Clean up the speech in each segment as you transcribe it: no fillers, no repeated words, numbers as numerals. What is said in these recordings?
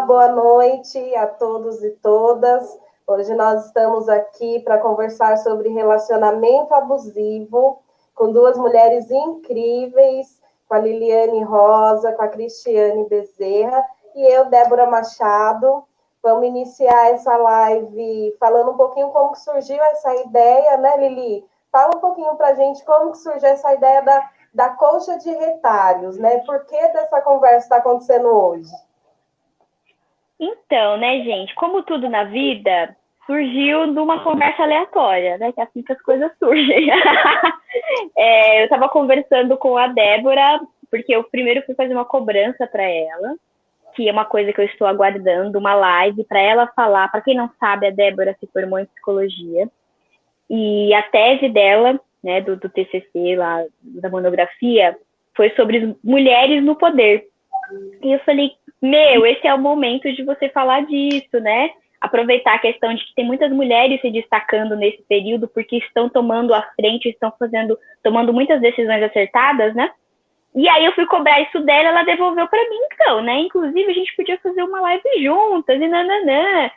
boa noite a todos e todas. Hoje nós estamos aqui para conversar sobre relacionamento abusivo com duas mulheres incríveis, com a Liliane Rosa, com a Cristiane Bezerra e eu, Débora Machado. Vamos iniciar essa live falando um pouquinho como que surgiu essa ideia, né, Lili? Fala um pouquinho para a gente como que surgiu essa ideia da colcha de retalhos, né? Por que dessa conversa está acontecendo hoje? Então, né, gente, como tudo na vida, surgiu de uma conversa aleatória, né? Que é assim que as coisas surgem. Eu estava conversando com a Débora, porque eu primeiro fui fazer uma cobrança para ela, que é uma coisa que eu estou aguardando, uma live para ela falar. Para quem não sabe, a Débora se formou em psicologia e a tese dela, né, do TCC lá, da monografia, foi sobre mulheres no poder. E eu falei, esse é o momento de você falar disso, né? Aproveitar a questão de que tem muitas mulheres se destacando nesse período porque estão tomando a frente, estão tomando muitas decisões acertadas, né? E aí eu fui cobrar isso dela, ela devolveu para mim, então, né? Inclusive, a gente podia fazer uma live juntas, e nananã.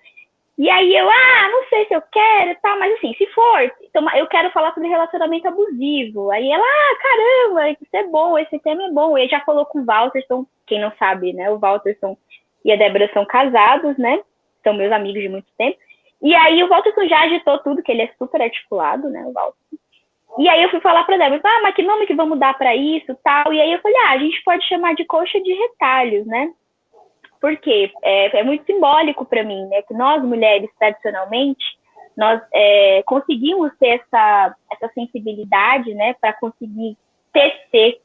E aí eu, não sei se eu quero e tal, mas assim, se for, então, eu quero falar sobre relacionamento abusivo. Aí ela, caramba, isso é bom, esse tema é bom. E já falou com o Walterson, quem não sabe, né? O Walterson e a Débora são casados, né? São meus amigos de muito tempo. E aí o Walterson já agitou tudo, que ele é super articulado, né? O Walterson. E aí eu fui falar pra Débora, mas que nome que vamos dar pra isso, tal. E aí eu falei, a gente pode chamar de colcha de retalhos, né? Porque é muito simbólico para mim, né? Que nós, mulheres, tradicionalmente, nós conseguimos ter essa sensibilidade, né? Para conseguir tecer,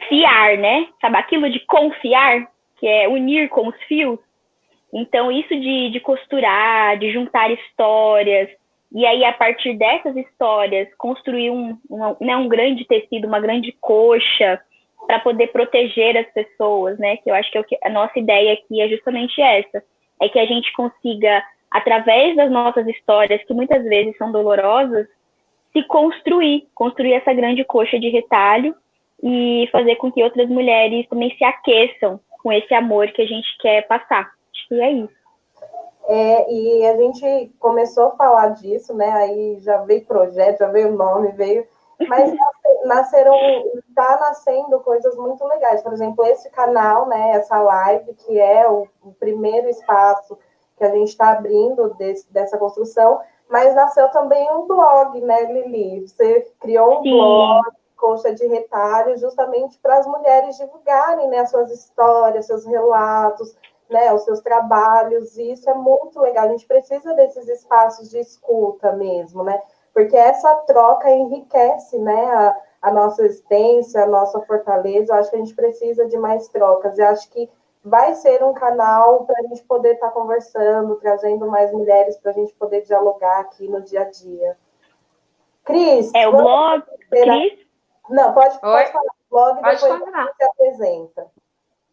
fiar, né? Sabe aquilo de confiar, que é unir com os fios? Então, isso de costurar, de juntar histórias, e aí, a partir dessas histórias, construir um grande tecido, uma grande coxa, para poder proteger as pessoas, né? Que eu acho que a nossa ideia aqui é justamente essa. É que a gente consiga, através das nossas histórias, que muitas vezes são dolorosas, se construir essa grande coxa de retalho e fazer com que outras mulheres também se aqueçam com esse amor que a gente quer passar. Acho que é isso. E a gente começou a falar disso, né? Aí já veio projeto, já veio nome, mas está nascendo coisas muito legais. Por exemplo, esse canal, né? Essa live, que é o primeiro espaço que a gente está abrindo dessa construção, mas nasceu também um blog, né, Lili? Você criou um blog, Colcha de Retalho, justamente para as mulheres divulgarem, né, as suas histórias, seus relatos, né, os seus trabalhos, e isso é muito legal. A gente precisa desses espaços de escuta mesmo, né? Porque essa troca enriquece, né, a nossa existência, a nossa fortaleza. Eu acho que a gente precisa de mais trocas. Eu acho que vai ser um canal para a gente poder estar conversando, trazendo mais mulheres para a gente poder dialogar aqui no dia a dia. Cris, o blog, Cris? Não, pode falar o blog e depois você se apresenta.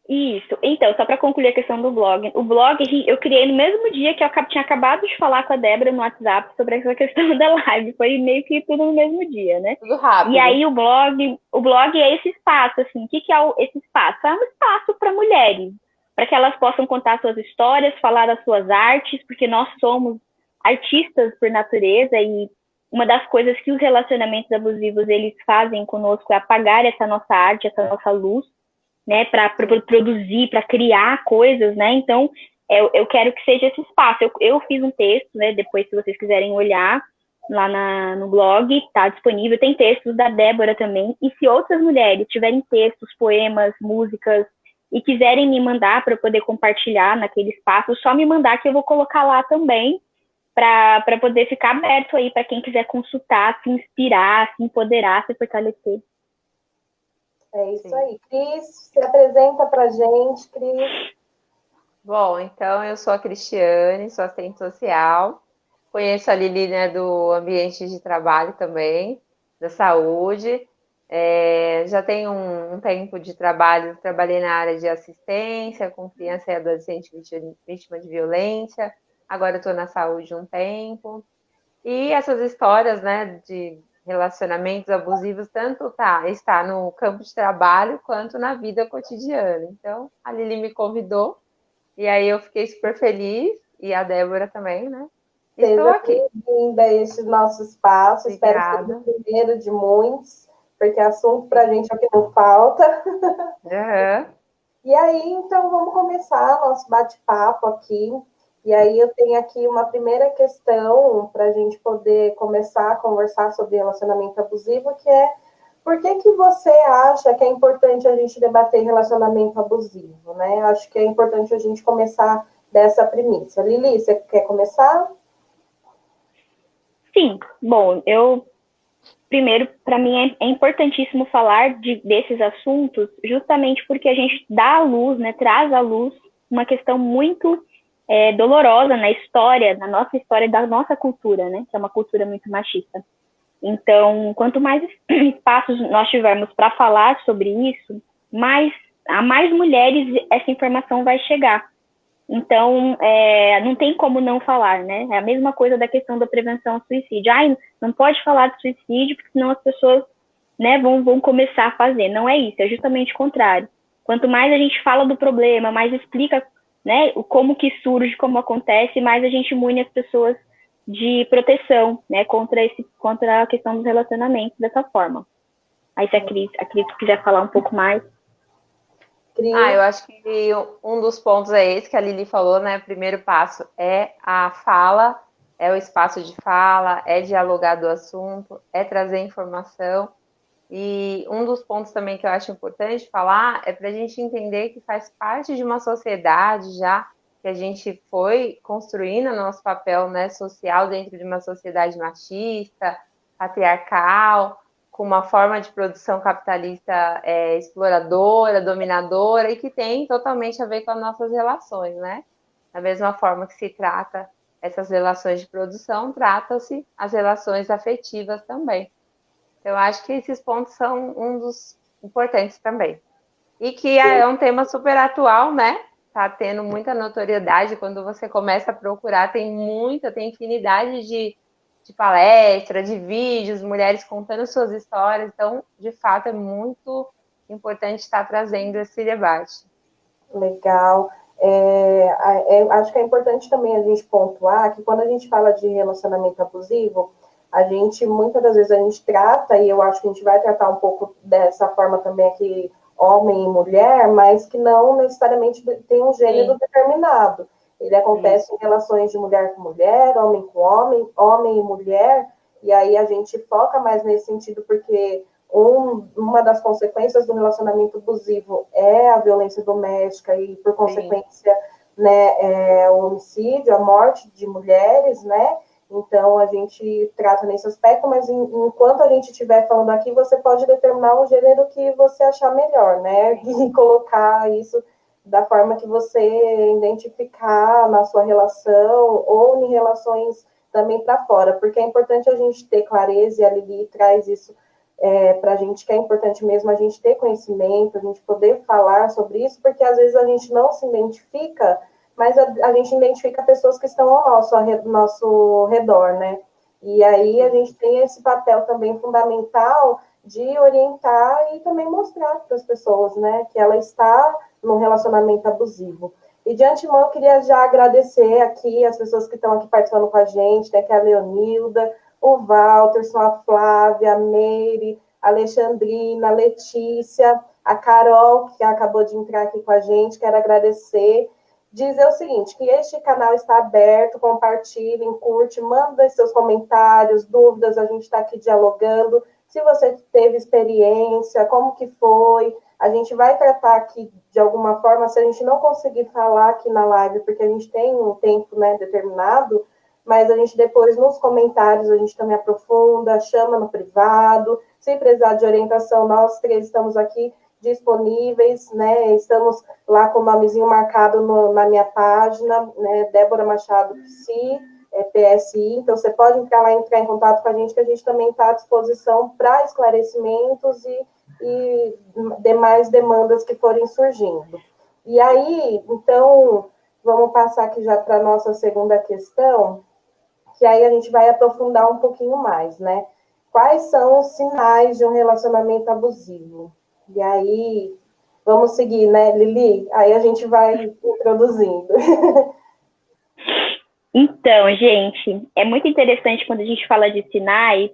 Isso. Então, só para concluir a questão do blog. O blog eu criei no mesmo dia que eu tinha acabado de falar com a Débora no WhatsApp sobre essa questão da live. Foi meio que tudo no mesmo dia, né? Tudo rápido. E aí o blog é esse espaço, assim. O que é esse espaço? É um espaço para mulheres, para que elas possam contar suas histórias, falar das suas artes, porque nós somos artistas por natureza e uma das coisas que os relacionamentos abusivos eles fazem conosco é apagar essa nossa arte, essa nossa luz, né, para produzir, para criar coisas, né? Então, eu quero que seja esse espaço. Eu fiz um texto, né? Depois, se vocês quiserem olhar lá no blog, está disponível. Tem textos da Débora também. E se outras mulheres tiverem textos, poemas, músicas e quiserem me mandar para eu poder compartilhar naquele espaço, só me mandar que eu vou colocar lá também para poder ficar aberto aí para quem quiser consultar, se inspirar, se empoderar, se fortalecer. É isso aí. Cris, se apresenta para a gente, Cris. Bom, então eu sou a Cristiane, sou assistente social. Conheço a Lili, né, do ambiente de trabalho também, da saúde. Já tenho um tempo de trabalho, trabalhei na área de assistência com criança e adolescente vítima de violência. Agora estou na saúde um tempo. E essas histórias, né, de relacionamentos abusivos, tanto está no campo de trabalho quanto na vida cotidiana. Então, a Lili me convidou E aí eu fiquei super feliz, e a Débora também, né? Estou Seja aqui. bem-vinda a este nosso espaço. Espero que seja Obrigada. o primeiro de muitos, porque assunto para a gente é o que não falta. Uhum. E aí, então, vamos começar nosso bate-papo aqui. E aí, eu tenho aqui uma primeira questão para a gente poder começar a conversar sobre relacionamento abusivo, que é por que que você acha que é importante a gente debater relacionamento abusivo, né? Acho que é importante a gente começar dessa premissa. Lili, você quer começar? Sim, bom, primeiro, para mim é importantíssimo falar desses assuntos, justamente porque a gente dá à luz, né, traz à luz uma questão muito dolorosa na história, na nossa história da nossa cultura, né, que é uma cultura muito machista. Então, quanto mais espaços nós tivermos para falar sobre isso, a mais mulheres essa informação vai chegar. Então, não tem como não falar, né? É a mesma coisa da questão da prevenção ao suicídio. Ai, não pode falar de suicídio, porque senão as pessoas, né, vão começar a fazer. Não é isso, é justamente o contrário. Quanto mais a gente fala do problema, mais explica, né, como que surge, como acontece, mais a gente imune as pessoas de proteção, né, contra a questão dos relacionamentos dessa forma. Aí se a Cris quiser falar um pouco mais. Eu Cris? acho que um dos pontos é esse que a Lili falou, né? O primeiro passo é a fala, é o espaço de fala, é dialogar do assunto, é trazer informação. E um dos pontos também que eu acho importante falar é para a gente entender que faz parte de uma sociedade já que a gente foi construindo nosso papel, né, social dentro de uma sociedade machista, patriarcal, com uma forma de produção capitalista exploradora, dominadora, e que tem totalmente a ver com as nossas relações, né? Da mesma forma que se trata essas relações de produção, trata-se as relações afetivas também. Então, eu acho que esses pontos são um dos importantes também. E que é um tema super atual, né? Tá tendo muita notoriedade. Quando você começa a procurar, tem infinidade de palestra, de vídeos, mulheres contando suas histórias. Então, de fato, é muito importante estar trazendo esse debate. Legal. Acho que é importante também a gente pontuar que quando a gente fala de relacionamento abusivo, a gente, muitas das vezes, a gente trata, e eu acho que a gente vai tratar um pouco dessa forma também aqui, homem e mulher, mas que não necessariamente tem um gênero Sim, determinado. Ele acontece isso. em relações de mulher com mulher, homem com homem, homem e mulher, e aí a gente foca mais nesse sentido porque uma das consequências do relacionamento abusivo é a violência doméstica e, por Sim. consequência, né, o homicídio, a morte de mulheres, né? Então, a gente trata nesse aspecto, mas enquanto a gente estiver falando aqui, você pode determinar um gênero que você achar melhor, né? E colocar isso da forma que você identificar na sua relação ou em relações também para fora, porque é importante a gente ter clareza, e a Lili traz isso para a gente, que é importante mesmo a gente ter conhecimento, a gente poder falar sobre isso, porque às vezes a gente não se identifica, mas a gente identifica pessoas que estão ao nosso redor, né? E aí a gente tem esse papel também fundamental de orientar e também mostrar para as pessoas, né, que ela está num relacionamento abusivo. E de antemão, eu queria já agradecer aqui as pessoas que estão aqui participando com a gente, né, que é a Leonilda, o Walterson, a Flávia, a Meire, a Alexandrina, a Letícia, a Carol, que acabou de entrar aqui com a gente, quero agradecer. Dizer o seguinte, que este canal está aberto, compartilhem, curte, manda seus comentários, dúvidas, a gente está aqui dialogando. Se você teve experiência, como que foi, a gente vai tratar aqui de alguma forma, se a gente não conseguir falar aqui na live, porque a gente tem um tempo, né, determinado, mas a gente depois nos comentários a gente também aprofunda, chama no privado. Se precisar de orientação, nós três estamos aqui disponíveis, né? Estamos lá com o nomezinho marcado na minha página, né? Débora Machado Psi, PSI. Então você pode entrar em contato com a gente, que a gente também está à disposição para esclarecimentos e demais demandas que forem surgindo. E aí, então, vamos passar aqui já para a nossa segunda questão, que aí a gente vai aprofundar um pouquinho mais, né? Quais são os sinais de um relacionamento abusivo? E aí, Vamos seguir, né, Lili? Aí a gente vai introduzindo. Então, gente, é muito interessante quando a gente fala de sinais,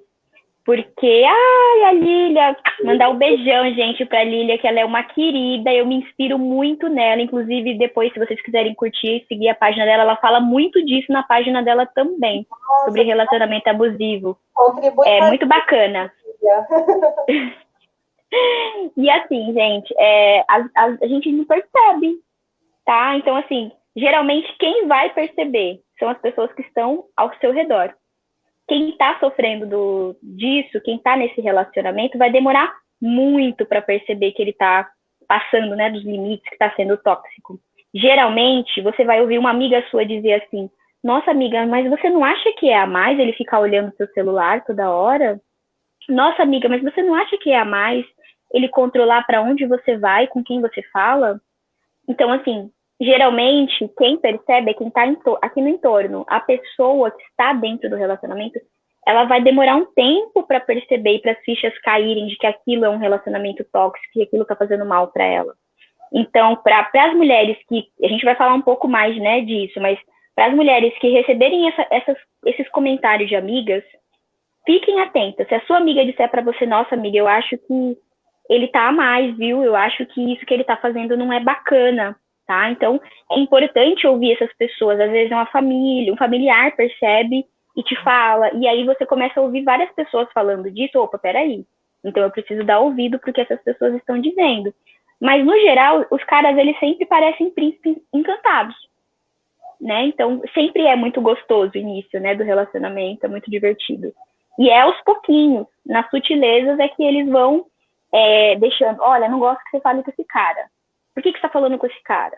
porque, ai, a Lília, mandar um beijão, gente, pra Lília, que ela é uma querida, eu me inspiro muito nela, inclusive depois, se vocês quiserem curtir, seguir a página dela, ela fala muito disso na página dela também, Nossa, sobre relacionamento abusivo. contribui É muito bacana. E assim, gente, a gente não percebe, tá? Então, assim, geralmente quem vai perceber são as pessoas que estão ao seu redor. Quem está sofrendo disso, quem está nesse relacionamento, vai demorar muito para perceber que ele está passando, né, dos limites, que está sendo tóxico. Geralmente, você vai ouvir uma amiga sua dizer assim: nossa, amiga, mas você não acha que é a mais ele ficar olhando o seu celular toda hora? Nossa, amiga, mas você não acha que é a mais ele controlar para onde você vai, com quem você fala? Então, assim, geralmente, quem percebe é quem está aqui no entorno. A pessoa que está dentro do relacionamento, ela vai demorar um tempo para perceber e para as fichas caírem de que aquilo é um relacionamento tóxico e aquilo está fazendo mal para ela. Então, para as mulheres que... A gente vai falar um pouco mais, né, disso, mas para as mulheres que receberem esses comentários de amigas, fiquem atentas. Se a sua amiga disser para você: nossa, amiga, eu acho que ele tá a mais, viu? Eu acho que isso que ele tá fazendo não é bacana, tá? Então, é importante ouvir essas pessoas. Às vezes uma família, um familiar percebe e te fala, e aí você começa a ouvir várias pessoas falando disso. Opa, peraí. Então eu preciso dar ouvido porque essas pessoas estão dizendo. Mas, no geral, os caras, eles sempre parecem príncipes encantados, né? Então, sempre é muito gostoso o início, né, do relacionamento, é muito divertido. E é aos pouquinhos, nas sutilezas, é que eles vão deixando: olha, não gosto que você fale com esse cara. Por que você tá falando com esse cara?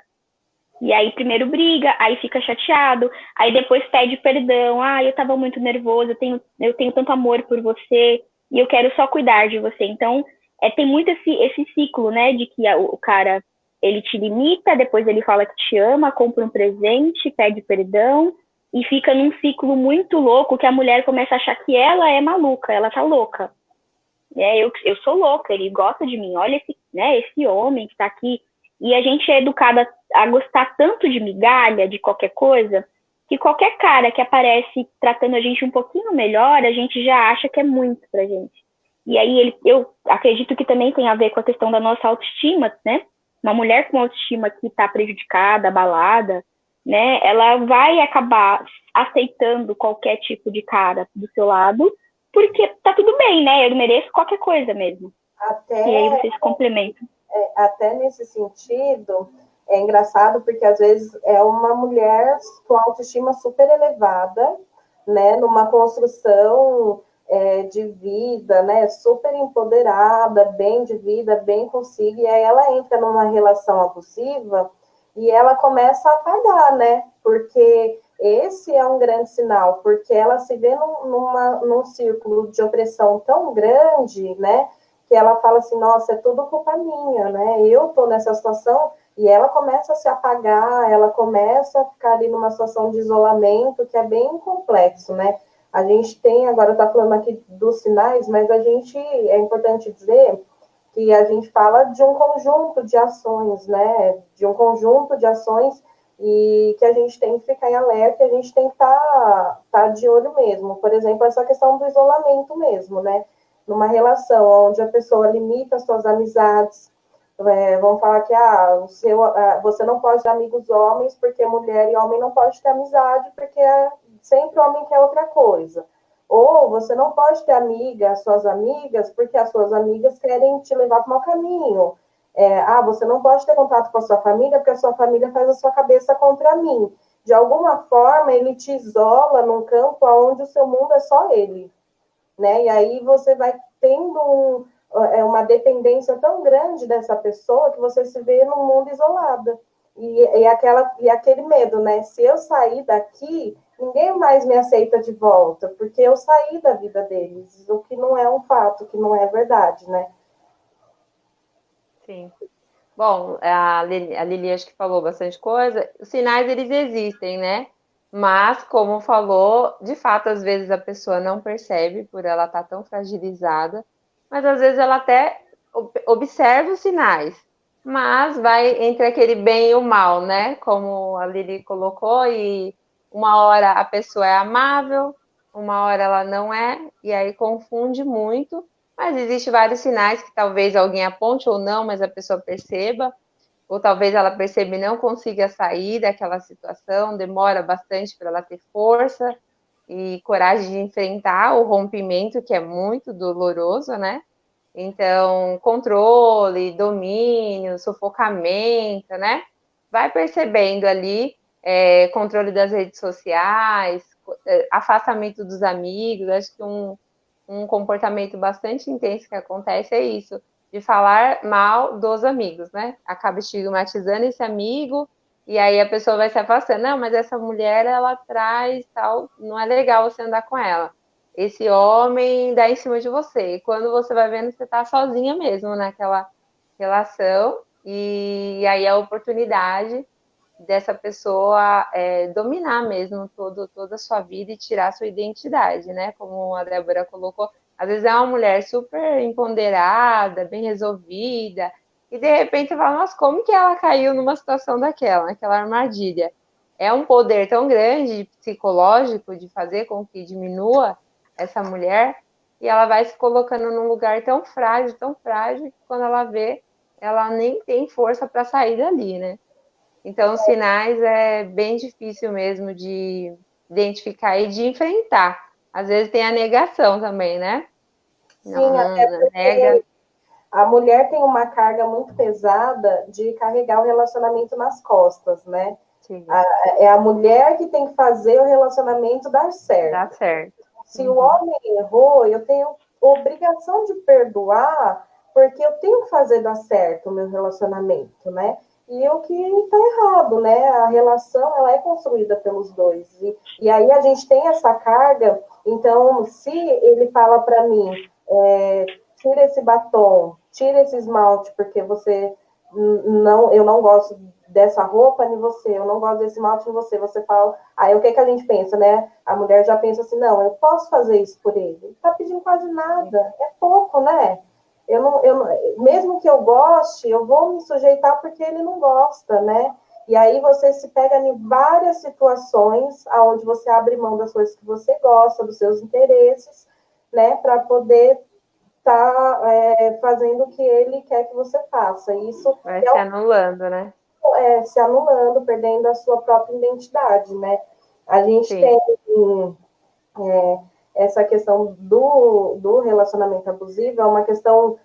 E aí primeiro briga, aí fica chateado, aí depois pede perdão: ah, eu tava muito nervoso, eu tenho tanto amor por você, e eu quero só cuidar de você. Então, tem muito esse ciclo, né, de que o cara, ele te limita, depois ele fala que te ama, compra um presente, pede perdão, e fica num ciclo muito louco que a mulher começa a achar que ela é maluca, ela tá louca. Eu sou louca, ele gosta de mim, olha esse homem que tá aqui. E a gente é educada a gostar tanto de migalha, de qualquer coisa, que qualquer cara que aparece tratando a gente um pouquinho melhor, a gente já acha que é muito pra gente. E aí eu acredito que também tem a ver com a questão da nossa autoestima, né? Uma mulher com autoestima que tá prejudicada, abalada, né? Ela vai acabar aceitando qualquer tipo de cara do seu lado, porque tá tudo bem, né? Eu mereço qualquer coisa mesmo. E aí vocês complementam. Até nesse sentido, é engraçado porque às vezes é uma mulher com autoestima super elevada, né? Numa construção de vida, né? Super empoderada, bem de vida, bem consigo, e aí ela entra numa relação abusiva e ela começa a apagar, né? Porque esse é um grande sinal, porque ela se vê num círculo de opressão tão grande, né? Que ela fala assim: nossa, é tudo culpa minha, né? Eu tô nessa situação, e ela começa a se apagar, ela começa a ficar ali numa situação de isolamento que é bem complexo, né? A gente tem, agora tá falando aqui dos sinais, mas é importante dizer que a gente fala de um conjunto de ações, né? De um conjunto de ações e que a gente tem que ficar em alerta, e a gente tem que tá de olho mesmo. Por exemplo, essa questão do isolamento mesmo, né? Numa relação onde a pessoa limita as suas amizades, vão falar que você não pode ter amigos homens, porque mulher e homem não pode ter amizade, porque sempre o homem quer outra coisa. Ou você não pode ter suas amigas, porque as suas amigas querem te levar para o mau caminho. Você não pode ter contato com a sua família, porque a sua família faz a sua cabeça contra mim. De alguma forma, ele te isola num campo onde o seu mundo é só ele, né? E aí você vai tendo uma dependência tão grande dessa pessoa que você se vê num mundo isolado. E aquele medo, né? Se eu sair daqui, ninguém mais me aceita de volta, porque eu saí da vida deles, o que não é um fato, que não é verdade, né? Sim. Bom, a Lili acho que falou bastante coisa. Os sinais, eles existem, né? Mas, como falou, de fato, às vezes a pessoa não percebe por ela estar tão fragilizada, mas às vezes ela até observa os sinais, mas vai entre aquele bem e o mal, né? Como a Lili colocou, e uma hora a pessoa é amável, uma hora ela não é, e aí confunde muito, mas existe vários sinais que talvez alguém aponte ou não, mas a pessoa perceba, ou talvez ela perceba e não consiga sair daquela situação, demora bastante para ela ter força e coragem de enfrentar o rompimento, que é muito doloroso, né? Então, controle, domínio, sufocamento, né? Vai percebendo ali, controle das redes sociais, afastamento dos amigos. Acho que um comportamento bastante intenso que acontece é isso, de falar mal dos amigos, né? Acaba estigmatizando esse amigo e aí a pessoa vai se afastando. Não, mas essa mulher, ela traz tal, não é legal você andar com ela. Esse homem dá em cima de você. E quando você vai vendo, você tá sozinha mesmo naquela relação. E aí a oportunidade dessa pessoa dominar mesmo toda a sua vida e tirar a sua identidade, né? Como a Débora colocou, às vezes é uma mulher super empoderada, bem resolvida, e de repente você fala, nossa, como que ela caiu numa situação daquela, naquela armadilha? É um poder tão grande psicológico de fazer com que diminua essa mulher, e ela vai se colocando num lugar tão frágil, que quando ela vê, ela nem tem força para sair dali, né? Então, os sinais é bem difícil mesmo de identificar e de enfrentar. Às vezes tem a negação também, né? Não, Sim, até não nega. porque a mulher tem uma carga muito pesada de carregar o relacionamento nas costas, né? Sim, É a mulher que tem que fazer o relacionamento dar dá certo. certo. Se o homem errou, eu tenho obrigação de perdoar, porque eu tenho que fazer dar certo o meu relacionamento, né? E o que está errado, né? A relação ela é construída pelos dois. E aí a gente tem essa carga. Então, se ele fala para mim, tira esse batom, tira esse esmalte, porque eu não gosto dessa roupa em você, eu não gosto desse esmalte em você. Você fala, aí o que a gente pensa, né? A mulher já pensa assim, não, eu posso fazer isso por ele. Ele tá pedindo quase nada, é pouco, né? Mesmo que eu goste, eu vou me sujeitar porque ele não gosta, né? E aí você se pega em várias situações onde você abre mão das coisas que você gosta, dos seus interesses, né? Para poder estar fazendo o que ele quer que você faça. Isso Vai se anulando, né? se anulando, perdendo a sua própria identidade, né? A gente Sim, tem essa questão do relacionamento abusivo, é uma questão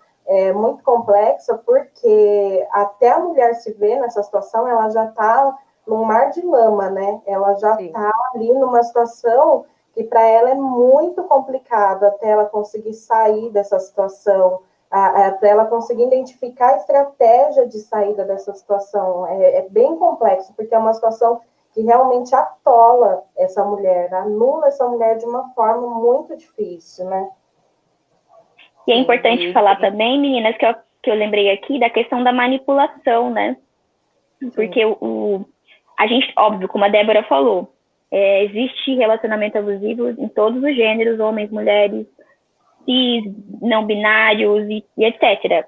muito complexa, porque até a mulher se ver nessa situação, ela já está num mar de lama, né? Ela já sim. está ali numa situação que para ela é muito complicado até ela conseguir sair dessa situação, para ela conseguir identificar a estratégia de saída dessa situação. É bem complexo, porque é uma situação que realmente atola essa mulher, anula essa mulher de uma forma muito difícil, né? E é Sim, importante falar também, meninas, que eu lembrei aqui da questão da manipulação, né? Porque a gente, óbvio, como a Débora falou, existe relacionamento abusivo em todos os gêneros, homens, mulheres, cis, não binários e etc.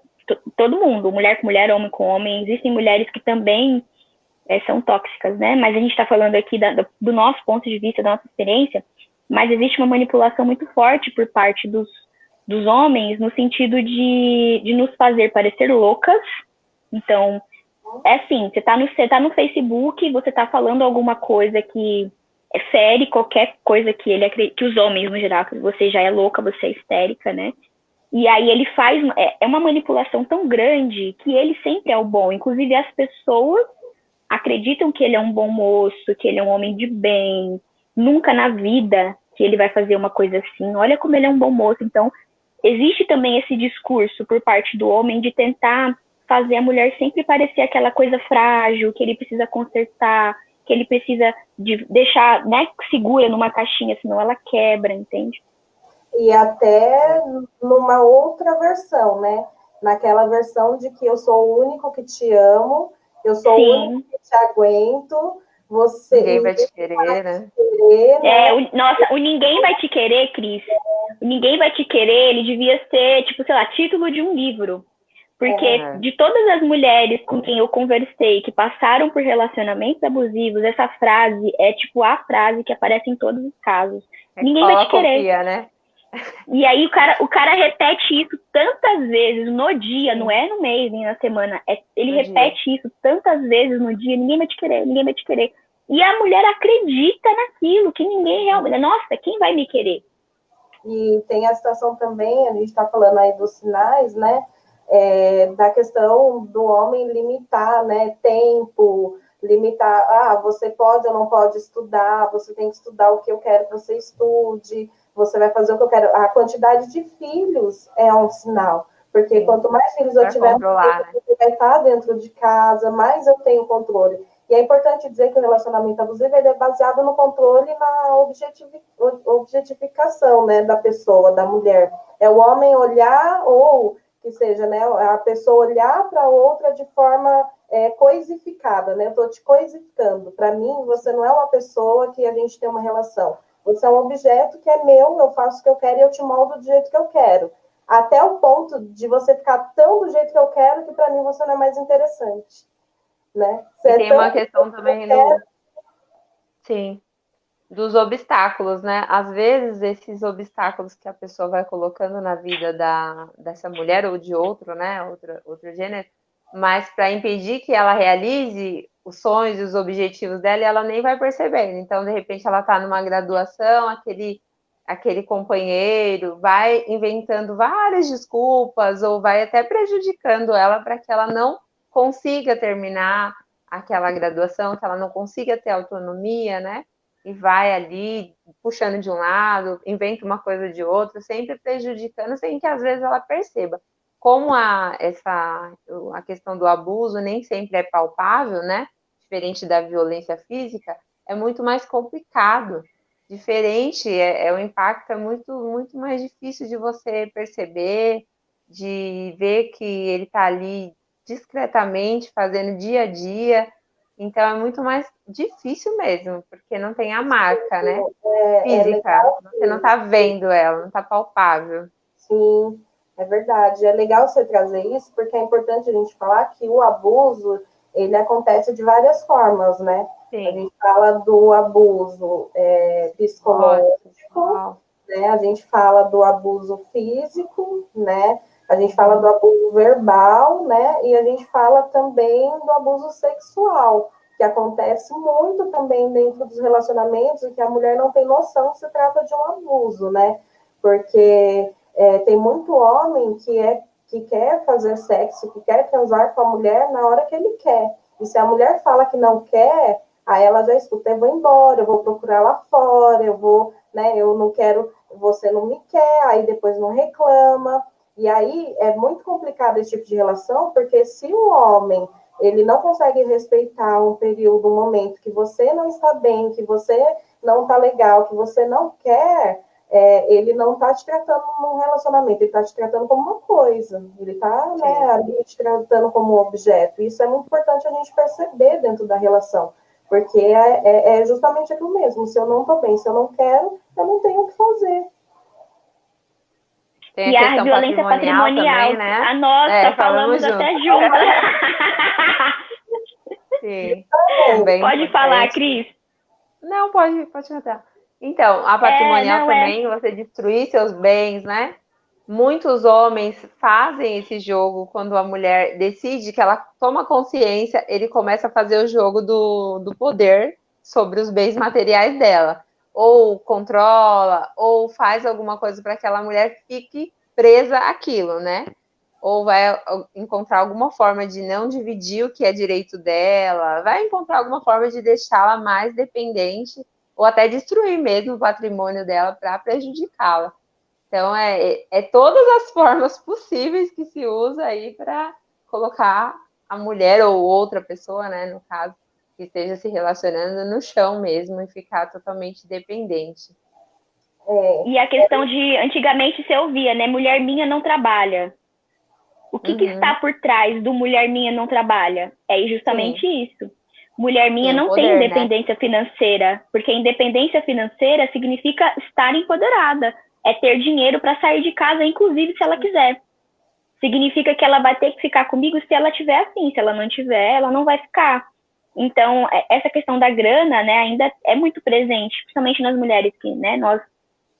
Todo mundo, mulher com mulher, homem com homem. Existem mulheres que também são tóxicas, né? Mas a gente está falando aqui do nosso ponto de vista, da nossa experiência, mas existe uma manipulação muito forte por parte dos homens no sentido de nos fazer parecer loucas. Então, é assim, você tá no Facebook, você tá falando alguma coisa que fere qualquer coisa que ele acredita, que os homens, no geral, que você já é louca, você é histérica, né? E aí ele faz, uma manipulação tão grande que ele sempre é o bom. Inclusive as pessoas acreditam que ele é um bom moço, que ele é um homem de bem, nunca na vida que ele vai fazer uma coisa assim. Olha como ele é um bom moço. Então, existe também esse discurso por parte do homem de tentar fazer a mulher sempre parecer aquela coisa frágil, que ele precisa consertar, que ele precisa de deixar, né, segura numa caixinha, senão ela quebra, entende? E até numa outra versão, né? Naquela versão de que eu sou o único que te amo, eu sou o único que te aguento, Ninguém vai te querer, né? né? Nossa, o Ninguém Vai Te Querer, Cris. O Ninguém Vai Te Querer, ele devia ser, tipo, sei lá, título de um livro. Porque de todas as mulheres com quem eu conversei que passaram por relacionamentos abusivos, essa frase é tipo a frase que aparece em todos os casos. Ninguém vai te querer. Confia, né? E aí o cara repete isso tantas vezes no dia, não é no mês nem na semana. Ele repete isso tantas vezes no dia, ninguém vai te querer, ninguém vai te querer. E a mulher acredita naquilo, que ninguém realmente... Nossa, quem vai me querer? E tem a situação também, a gente está falando aí dos sinais, né? Da questão do homem limitar, né? Tempo, limitar, você pode ou não pode estudar, você tem que estudar o que eu quero que você estude, você vai fazer o que eu quero. A quantidade de filhos é um sinal, porque quanto mais filhos eu tiver, mais você vai estar dentro de casa, mais eu tenho controle. E é importante dizer que o relacionamento abusivo ele é baseado no controle e na objetificação, né, da pessoa, da mulher. É o homem olhar, ou que seja, né, a pessoa olhar para outra de forma coisificada, né? Eu estou te coisificando. Para mim, você não é uma pessoa que a gente tem uma relação. Você é um objeto que é meu, eu faço o que eu quero e eu te moldo do jeito que eu quero. Até o ponto de você ficar tão do jeito que eu quero que para mim você não é mais interessante. Né? E tem uma questão também sim, dos obstáculos, né? Às vezes, esses obstáculos que a pessoa vai colocando na vida dessa mulher ou de outro, né? Outro gênero, mas para impedir que ela realize os sonhos e os objetivos dela, e ela nem vai percebendo. Então, de repente, ela está numa graduação, aquele companheiro vai inventando várias desculpas ou vai até prejudicando ela para que ela não consiga terminar aquela graduação, que ela não consiga ter autonomia, né? E vai ali puxando de um lado, inventa uma coisa de outro, sempre prejudicando, sem que às vezes ela perceba. Como a questão do abuso nem sempre é palpável, né? Diferente da violência física, é muito mais complicado. Diferente, o impacto é muito, muito mais difícil de você perceber, de ver que ele está ali discretamente, fazendo dia a dia. Então, é muito mais difícil mesmo, porque não tem a marca, né? Física. Você não está vendo ela, não está palpável. Sim, é verdade. É legal você trazer isso, porque é importante a gente falar que o abuso, ele acontece de várias formas, né? Sim. A gente fala do abuso psicológico, né? A gente fala do abuso físico, né? A gente fala do abuso verbal, né? E a gente fala também do abuso sexual, que acontece muito também dentro dos relacionamentos e que a mulher não tem noção que se trata de um abuso, né? Porque tem muito homem que quer fazer sexo, que quer transar com a mulher na hora que ele quer. E se a mulher fala que não quer, aí ela já escuta, eu vou embora, eu vou procurar lá fora, eu não quero, você não me quer, aí depois não reclama. E aí é muito complicado esse tipo de relação, porque se o homem ele não consegue respeitar um período, um momento que você não está bem, que você não está legal, que você não quer, ele não está te tratando num relacionamento, ele está te tratando como uma coisa, ele está ali te tratando como um objeto. Isso é muito importante a gente perceber dentro da relação, porque é justamente aquilo mesmo, se eu não estou bem, se eu não quero, eu não tenho o que fazer. Tem a violência patrimonial também, né? A nossa, falamos até juntas. Sim. Pode falar, Cris. Não, pode contar. Então, a patrimonial também, você destruir seus bens, né? Muitos homens fazem esse jogo quando a mulher decide que ela toma consciência, ele começa a fazer o jogo do poder sobre os bens materiais dela. Ou controla, ou faz alguma coisa para que aquela mulher fique presa àquilo, né? Ou vai encontrar alguma forma de não dividir o que é direito dela, vai encontrar alguma forma de deixá-la mais dependente, ou até destruir mesmo o patrimônio dela para prejudicá-la. Então, todas as formas possíveis que se usa aí para colocar a mulher ou outra pessoa, né, no caso, que esteja se relacionando no chão mesmo e ficar totalmente dependente. E a questão de, antigamente você ouvia, né, mulher minha não trabalha. O que está por trás do mulher minha não trabalha? É justamente isso. Mulher minha não poder, tem independência financeira, porque independência financeira significa estar empoderada, é ter dinheiro para sair de casa, inclusive se ela quiser. significa que ela vai ter que ficar comigo se ela tiver assim. Se ela não tiver, ela não vai ficar. Então, essa questão da grana, né, ainda é muito presente, principalmente nas mulheres que, né, nós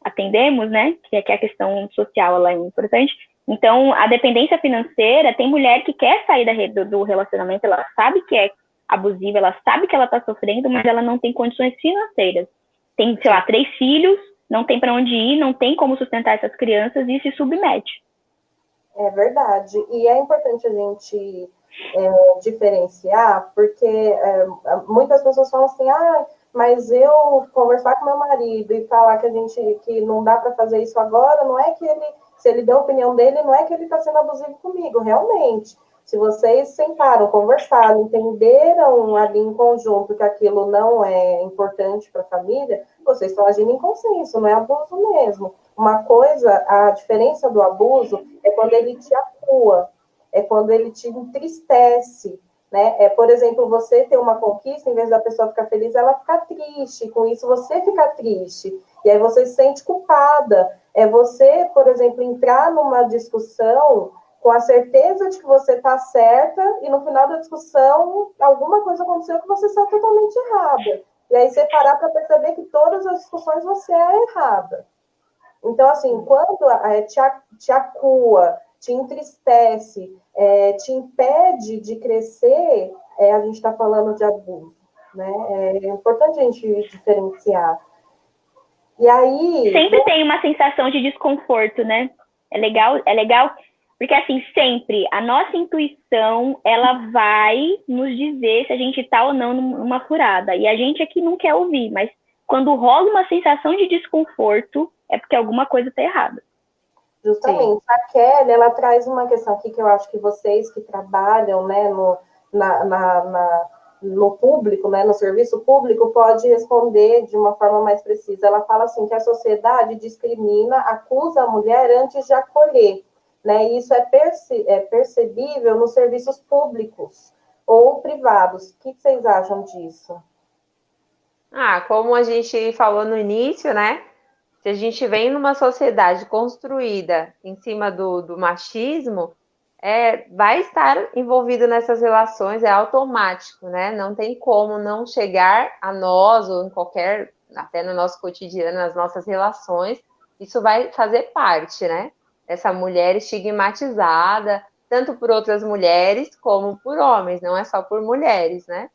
atendemos, né, que a questão social ela é importante. Então, a dependência financeira, tem mulher que quer sair do relacionamento, ela sabe que é abusiva, ela sabe que ela está sofrendo, mas ela não tem condições financeiras. Tem, sei lá, 3 filhos, não tem para onde ir, não tem como sustentar essas crianças e se submete. É verdade. E é importante a gente diferenciar, porque muitas pessoas falam assim, mas eu conversar com meu marido e falar que não dá para fazer isso agora, não é que ele, se ele deu a opinião dele, não é que ele está sendo abusivo comigo, realmente. Se vocês sentaram, conversaram, entenderam ali em conjunto que aquilo não é importante para a família, vocês estão agindo em consenso, não é abuso mesmo. Uma coisa, a diferença do abuso é quando ele te acua, é quando ele te entristece, né? Por exemplo, você ter uma conquista, em vez da pessoa ficar feliz, ela fica triste, com isso você fica triste, e aí você se sente culpada. É você, por exemplo, entrar numa discussão com a certeza de que você está certa, e no final da discussão, alguma coisa aconteceu que você está totalmente errada. E aí você parar para perceber que todas as discussões você é errada. Então, assim, quando te acua, te entristece, te impede de crescer, a gente está falando de abuso, né? É importante a gente diferenciar. E aí... Sempre tem uma sensação de desconforto, né? É legal, porque assim, sempre, a nossa intuição, ela vai nos dizer se a gente tá ou não numa furada. E a gente aqui não quer ouvir, mas quando rola uma sensação de desconforto, é porque alguma coisa está errada. Justamente. Sim. A Kelly, ela traz uma questão aqui que eu acho que vocês que trabalham, né, no público, né, no serviço público, pode responder de uma forma mais precisa. Ela fala assim, que a sociedade discrimina, acusa a mulher antes de acolher, né, e isso é percebível nos serviços públicos ou privados. O que vocês acham disso? Como a gente falou no início, né? Se a gente vem numa sociedade construída em cima do machismo, vai estar envolvido nessas relações, é automático, né? Não tem como não chegar a nós, ou em qualquer, até no nosso cotidiano, nas nossas relações, isso vai fazer parte, né? Essa mulher estigmatizada, tanto por outras mulheres como por homens, não é só por mulheres, né?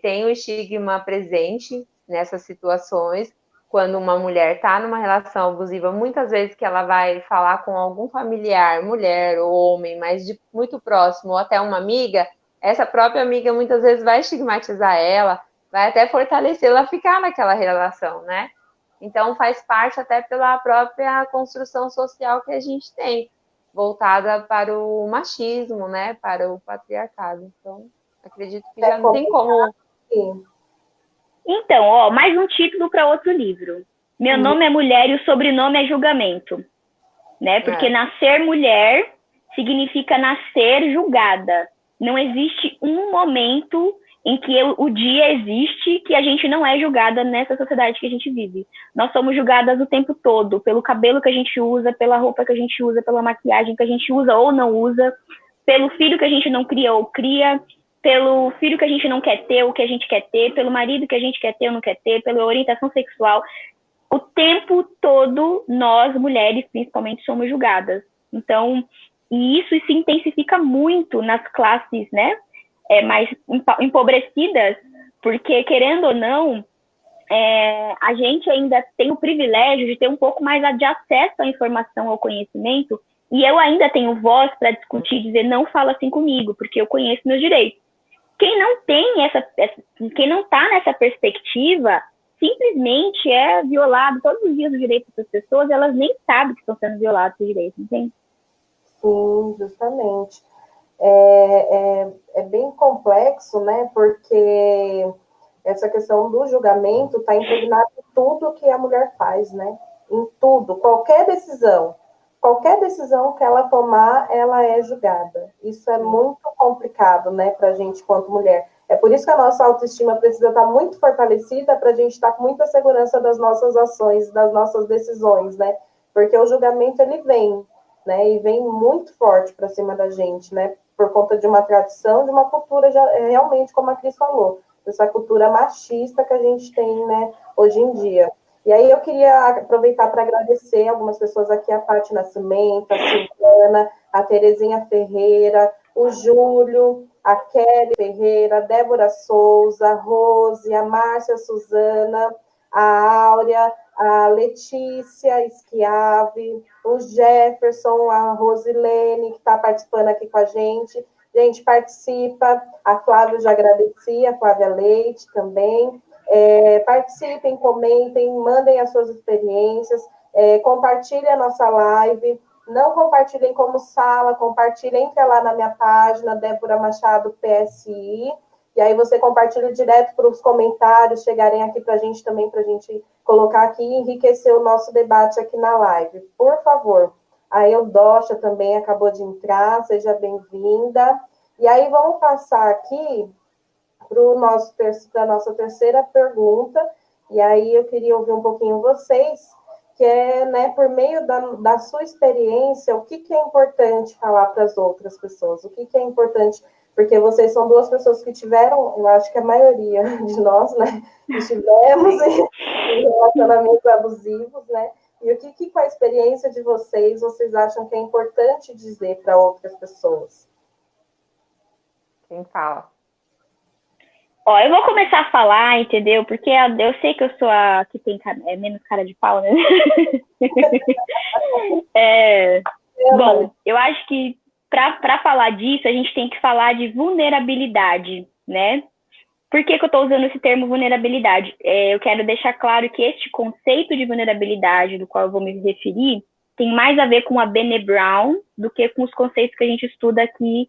Tem o estigma presente nessas situações, quando uma mulher está numa relação abusiva, muitas vezes que ela vai falar com algum familiar, mulher ou homem, mas muito próximo, ou até uma amiga, essa própria amiga muitas vezes vai estigmatizar ela, vai até fortalecê-la a ficar naquela relação, né? Então faz parte até pela própria construção social que a gente tem, voltada para o machismo, né? Para o patriarcado. Então, acredito que já não tem como... Então, mais um título para outro livro. Meu nome é Mulher e o sobrenome é Julgamento. Né? Porque nascer mulher significa nascer julgada. Não existe um momento em que o dia existe que a gente não é julgada nessa sociedade que a gente vive. Nós somos julgadas o tempo todo, pelo cabelo que a gente usa, pela roupa que a gente usa, pela maquiagem que a gente usa ou não usa, pelo filho que a gente não cria ou cria, pelo filho que a gente não quer ter ou que a gente quer ter, pelo marido que a gente quer ter ou não quer ter, pela orientação sexual. O tempo todo, nós, mulheres, principalmente, somos julgadas. Então, e isso se intensifica muito nas classes, né, mais empobrecidas, porque, querendo ou não, a gente ainda tem o privilégio de ter um pouco mais de acesso à informação, ao conhecimento, e eu ainda tenho voz para discutir, dizer, não fala assim comigo, porque eu conheço meus direitos. Quem não tem quem não está nessa perspectiva, simplesmente é violado todos os dias os direitos das pessoas, elas nem sabem que estão sendo violados os direitos, entende? Sim, justamente. É bem complexo, né? Porque essa questão do julgamento está impregnada em tudo que a mulher faz, né? Em tudo, qualquer decisão que ela tomar, ela é julgada. Isso é muito complicado, né, para a gente quanto mulher. É por isso que a nossa autoestima precisa estar muito fortalecida para a gente estar com muita segurança das nossas ações, das nossas decisões, né? Porque o julgamento, ele vem. né? E vem muito forte para cima da gente, né? Por conta de uma tradição, de uma cultura, já, realmente, como a Cris falou, essa cultura machista que a gente tem, né, hoje em dia. E aí eu queria aproveitar para agradecer algumas pessoas aqui, a Paty Nascimento, a Silvana, a Terezinha Ferreira, o Júlio, a Kelly Ferreira, a Débora Souza, a Rose, a Márcia Suzana, a Áurea, a Letícia Schiave, o Jefferson, a Rosilene, que está participando aqui com a gente. Gente, participa. A Flávia, já agradeci, a Flávia Leite também. Participem, comentem, mandem as suas experiências, compartilhem a nossa live. Não compartilhem como sala, compartilhem, entre lá na minha página, Débora Machado PSI, e aí você compartilha direto para os comentários chegarem aqui para a gente também, para a gente colocar aqui e enriquecer o nosso debate aqui na live. Por favor. A Eudoxa também acabou de entrar, seja bem-vinda. E aí vamos passar aqui para a nossa terceira pergunta, e aí eu queria ouvir um pouquinho vocês, que é, né, por meio da sua experiência, o que é importante falar para as outras pessoas? O que é importante? Porque vocês são duas pessoas que tiveram, eu acho que a maioria de nós, né, estivemos em relacionamentos abusivos, né? E o que com a experiência de vocês acham que é importante dizer para outras pessoas? Quem fala? Ó, eu vou começar a falar, entendeu? Porque eu sei que eu sou a que tem menos cara de pau, né? Bom, eu acho que para falar disso, a gente tem que falar de vulnerabilidade, né? Por que eu estou usando esse termo vulnerabilidade? Eu quero deixar claro que este conceito de vulnerabilidade, do qual eu vou me referir, tem mais a ver com a Brené Brown do que com os conceitos que a gente estuda aqui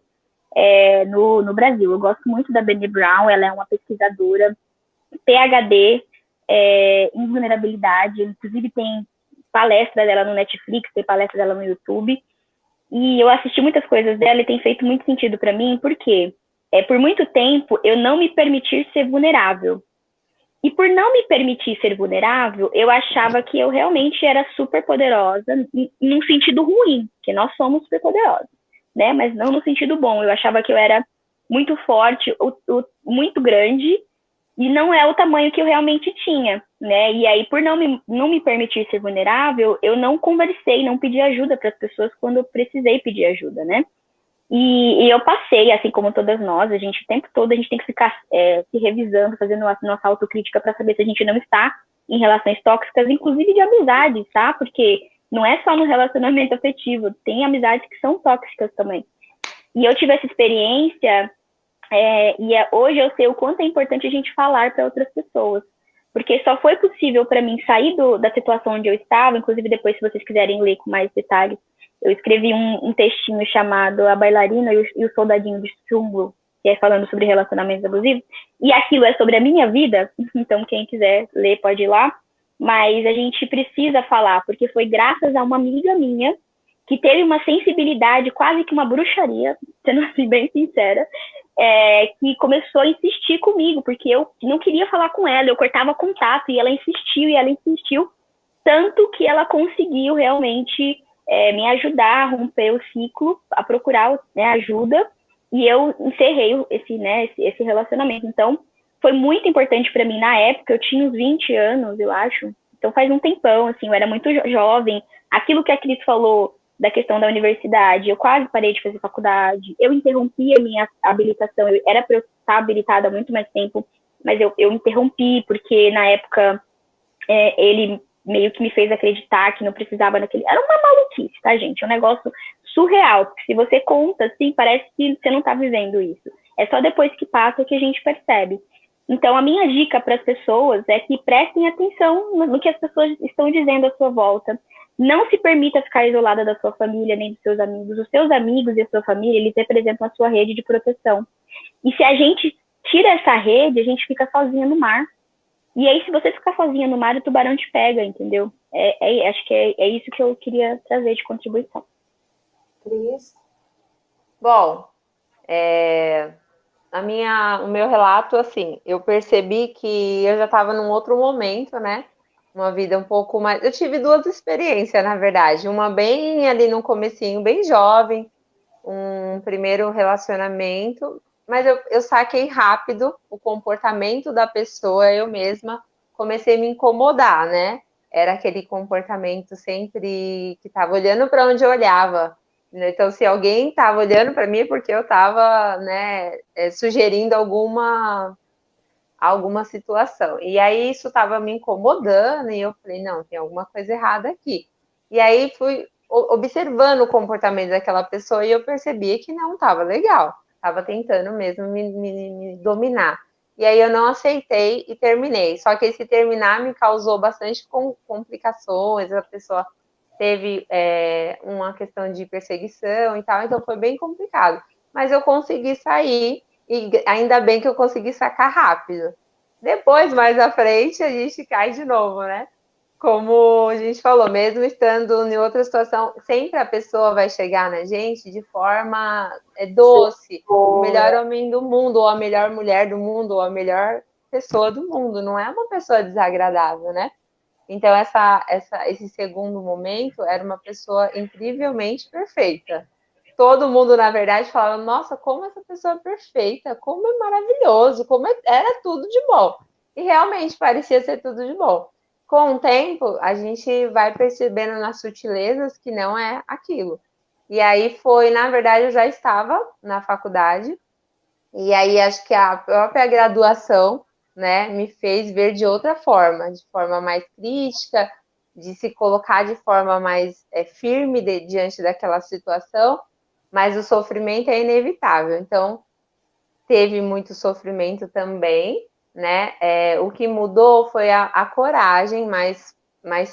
no Brasil. Eu gosto muito da Brené Brown, ela é uma pesquisadora PhD em vulnerabilidade, inclusive tem palestra dela no Netflix, tem palestra dela no YouTube, e eu assisti muitas coisas dela e tem feito muito sentido para mim, porque por muito tempo eu não me permitir ser vulnerável. E por não me permitir ser vulnerável, eu achava que eu realmente era super poderosa, num sentido ruim, que nós somos super poderosos, né? Mas não no sentido bom. Eu achava que eu era muito forte, muito grande, e não é o tamanho que eu realmente tinha, né? E aí, por não me permitir ser vulnerável, eu não conversei, não pedi ajuda para as pessoas quando eu precisei pedir ajuda, né? E eu passei, assim como todas nós, o tempo todo a gente tem que ficar se revisando, fazendo a nossa autocrítica para saber se a gente não está em relações tóxicas, inclusive de amizades, tá? Porque não é só no relacionamento afetivo, tem amizades que são tóxicas também. E eu tive essa experiência, hoje eu sei o quanto é importante a gente falar para outras pessoas. Porque só foi possível para mim sair da situação onde eu estava, inclusive depois, se vocês quiserem ler com mais detalhes, eu escrevi um textinho chamado A Bailarina e o Soldadinho de Chumbo, que é falando sobre relacionamentos abusivos, e aquilo é sobre a minha vida, então quem quiser ler pode ir lá, mas a gente precisa falar, porque foi graças a uma amiga minha que teve uma sensibilidade, quase que uma bruxaria, sendo assim bem sincera, que começou a insistir comigo, porque eu não queria falar com ela, eu cortava contato, e ela insistiu, tanto que ela conseguiu realmente me ajudar a romper o ciclo, a procurar, né, ajuda, e eu encerrei esse relacionamento. Então, foi muito importante para mim na época, eu tinha uns 20 anos, eu acho, então faz um tempão, assim, eu era muito jovem. Aquilo que a Cris falou da questão da universidade, eu quase parei de fazer faculdade, eu interrompi a minha habilitação, eu era para eu estar habilitada há muito mais tempo, mas eu interrompi, porque na época ele meio que me fez acreditar que não precisava daquele... Era uma maluquice, tá, gente? Um negócio surreal, porque se você conta, assim, parece que você não tá vivendo isso. É só depois que passa que a gente percebe. Então, a minha dica para as pessoas é que prestem atenção no que as pessoas estão dizendo à sua volta. Não se permita ficar isolada da sua família, nem dos seus amigos. Os seus amigos e a sua família, eles representam a sua rede de proteção. E se a gente tira essa rede, a gente fica sozinha no mar. E aí, se você ficar sozinha no mar, o tubarão te pega, entendeu? Acho que é isso que eu queria trazer de contribuição. Cris? Bom, o meu relato, assim, eu percebi que eu já estava num outro momento, né? uma vida um pouco mais... Eu tive duas experiências, na verdade. Uma bem ali no comecinho, bem jovem, um primeiro relacionamento, mas eu saquei rápido o comportamento da pessoa, eu mesma comecei a me incomodar, né? Era aquele comportamento sempre que estava olhando para onde eu olhava. Então, se alguém estava olhando para mim, é porque eu estava, né, sugerindo alguma situação. E aí isso estava me incomodando e eu falei, não, tem alguma coisa errada aqui. E aí fui observando o comportamento daquela pessoa e eu percebi que não estava legal. Estava tentando mesmo me dominar. E aí eu não aceitei e terminei. Só que esse terminar me causou bastante complicações. A pessoa teve uma questão de perseguição e tal, então foi bem complicado. Mas eu consegui sair e ainda bem que eu consegui sacar rápido. Depois, mais à frente, a gente cai de novo, né? Como a gente falou, mesmo estando em outra situação, sempre a pessoa vai chegar na gente de forma doce, o melhor homem do mundo, ou a melhor mulher do mundo, ou a melhor pessoa do mundo. Não é uma pessoa desagradável, né? Então, esse segundo momento era uma pessoa incrivelmente perfeita. Todo mundo, na verdade, falava, nossa, como essa pessoa é perfeita, como é maravilhoso, era tudo de bom. E realmente parecia ser tudo de bom. Com o tempo, a gente vai percebendo nas sutilezas que não é aquilo. E aí na verdade, eu já estava na faculdade, e aí acho que a própria graduação, né, me fez ver de outra forma, de forma mais crítica, de se colocar de forma mais firme diante daquela situação, mas o sofrimento é inevitável. Então, teve muito sofrimento também, né? O que mudou foi a coragem mais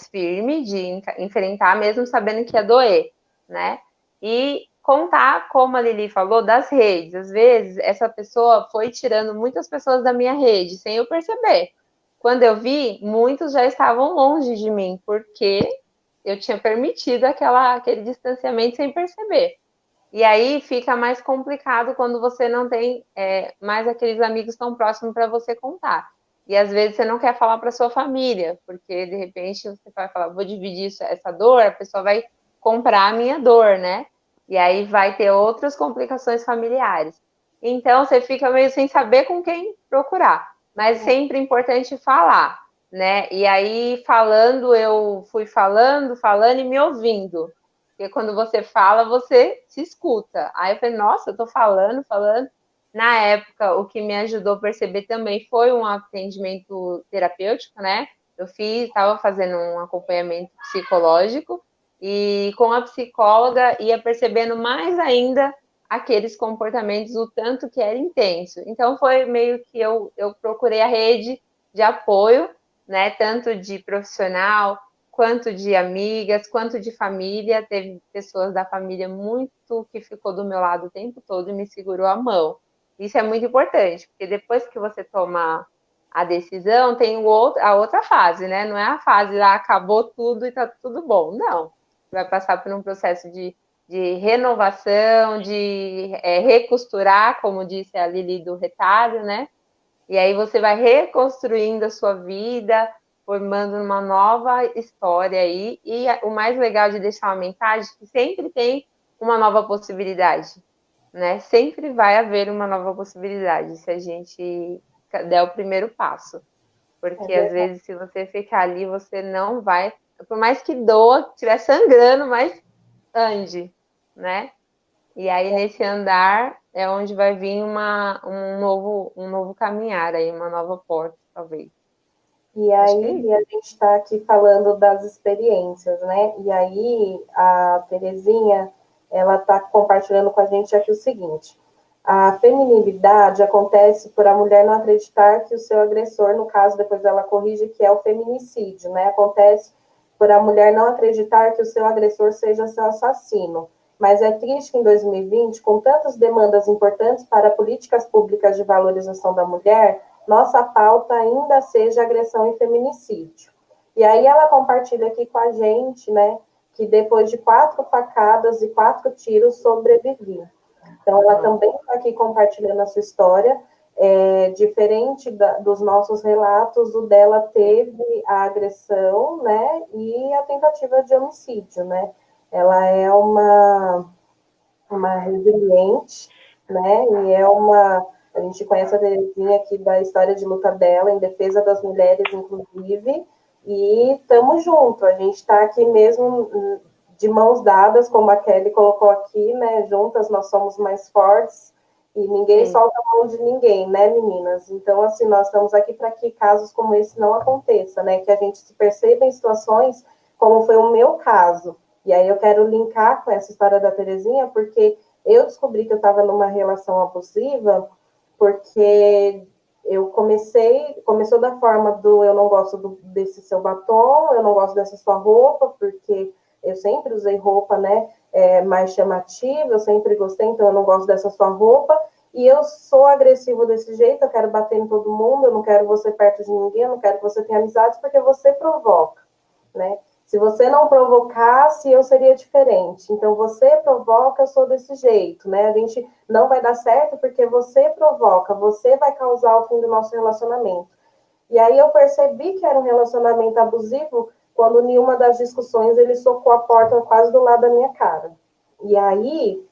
firme de enfrentar, mesmo sabendo que ia doer, né? E contar, como a Lili falou, das redes. Às vezes, essa pessoa foi tirando muitas pessoas da minha rede, sem eu perceber. Quando eu vi, muitos já estavam longe de mim, porque eu tinha permitido aquele distanciamento sem perceber. E aí fica mais complicado quando você não tem mais aqueles amigos tão próximos para você contar. E às vezes você não quer falar para sua família, porque de repente você vai falar, vou dividir essa dor, a pessoa vai comprar a minha dor, né? E aí vai ter outras complicações familiares. Então você fica meio sem saber com quem procurar. Mas sempre é importante falar, né? E aí falando, eu fui falando e me ouvindo. Porque quando você fala, você se escuta. Aí eu falei, nossa, eu tô falando. Na época, o que me ajudou a perceber também foi um atendimento terapêutico, né? Eu estava fazendo um acompanhamento psicológico e com a psicóloga ia percebendo mais ainda aqueles comportamentos, o tanto que era intenso. Então foi meio que eu procurei a rede de apoio, né? Tanto de profissional, quanto de amigas, quanto de família. Teve pessoas da família muito que ficou do meu lado o tempo todo e me segurou a mão. Isso é muito importante, porque depois que você toma a decisão, tem a outra fase, né? Não é a fase lá, acabou tudo e tá tudo bom. Não. Você vai passar por um processo de renovação, de recosturar, como disse a Lili do retalho, né? E aí você vai reconstruindo a sua vida, formando uma nova história aí. E o mais legal de deixar uma mensagem é que sempre tem uma nova possibilidade, né? Sempre vai haver uma nova possibilidade se a gente der o primeiro passo. Porque às vezes se você ficar ali, você não vai, por mais que doa, estiver sangrando, mas ande, né? E aí nesse andar é onde vai vir um novo caminhar aí, uma nova porta, talvez. E aí a gente está aqui falando das experiências, né? E aí a Terezinha, ela está compartilhando com a gente aqui o seguinte: a feminilidade acontece por a mulher não acreditar que o seu agressor, no caso, depois ela corrige, que é o feminicídio, né? Acontece por a mulher não acreditar que o seu agressor seja seu assassino. Mas é triste que em 2020, com tantas demandas importantes para políticas públicas de valorização da mulher, nossa pauta ainda seja agressão e feminicídio. E aí ela compartilha aqui com a gente, né, que depois de 4 facadas e 4 tiros sobrevivi. Então ela também está aqui compartilhando a sua história. Diferente dos nossos relatos, o dela teve a agressão, né, e a tentativa de homicídio, né. Ela é uma resiliente, né, e a gente conhece a Terezinha aqui da história de luta dela, em defesa das mulheres, inclusive, e estamos juntos, a gente está aqui mesmo de mãos dadas, como a Kelly colocou aqui, né, juntas nós somos mais fortes, e ninguém solta a mão de ninguém, né, meninas? Então, assim, nós estamos aqui para que casos como esse não aconteça, né? Que a gente se perceba em situações como foi o meu caso. E aí eu quero linkar com essa história da Terezinha, porque eu descobri que eu estava numa relação abusiva, porque começou da forma do eu não gosto desse seu batom, eu não gosto dessa sua roupa, porque eu sempre usei roupa, né, mais chamativa, eu sempre gostei, então eu não gosto dessa sua roupa, e eu sou agressivo desse jeito, eu quero bater em todo mundo, eu não quero você perto de ninguém, eu não quero que você tenha amizades, porque você provoca, né? Se você não provocasse, eu seria diferente. Então, você provoca, eu sou desse jeito, né? A gente não vai dar certo porque você provoca, você vai causar o fim do nosso relacionamento. E aí eu percebi que era um relacionamento abusivo quando em uma das discussões ele socou a porta quase do lado da minha cara. E aí,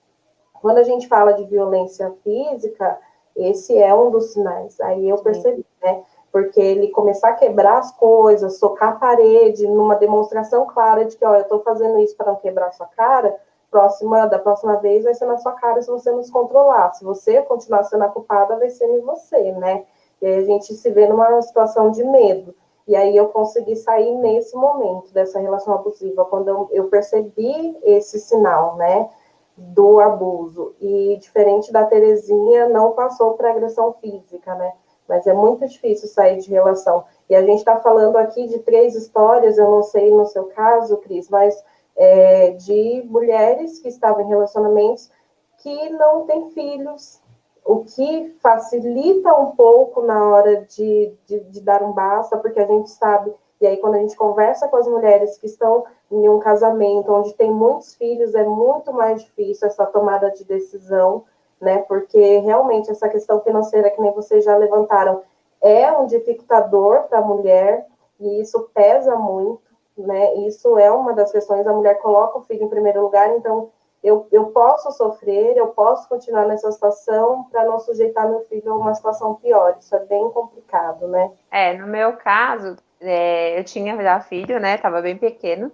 quando a gente fala de violência física, esse é um dos sinais. Aí eu percebi, né? Porque ele começar a quebrar as coisas, socar a parede, numa demonstração clara de que, ó, eu tô fazendo isso para não quebrar sua cara, da próxima vez vai ser na sua cara se você não se controlar. Se você continuar sendo a culpada, vai ser em você, né? E aí a gente se vê numa situação de medo. E aí eu consegui sair nesse momento dessa relação abusiva, quando eu percebi esse sinal, né, do abuso. E diferente da Terezinha, não passou para agressão física, né? Mas é muito difícil sair de relação. E a gente está falando aqui de 3 histórias, eu não sei no seu caso, Cris, mas de mulheres que estavam em relacionamentos que não têm filhos, o que facilita um pouco na hora de dar um basta, porque a gente sabe, e aí quando a gente conversa com as mulheres que estão em um casamento onde tem muitos filhos, é muito mais difícil essa tomada de decisão, né? Porque realmente essa questão financeira, que nem vocês já levantaram, é um dificultador para a mulher, e isso pesa muito, né? Isso é uma das questões, a mulher coloca o filho em primeiro lugar, então eu posso sofrer, eu posso continuar nessa situação para não sujeitar meu filho a uma situação pior. Isso é bem complicado, né? No meu caso, eu tinha já filho, né? Tava bem pequeno.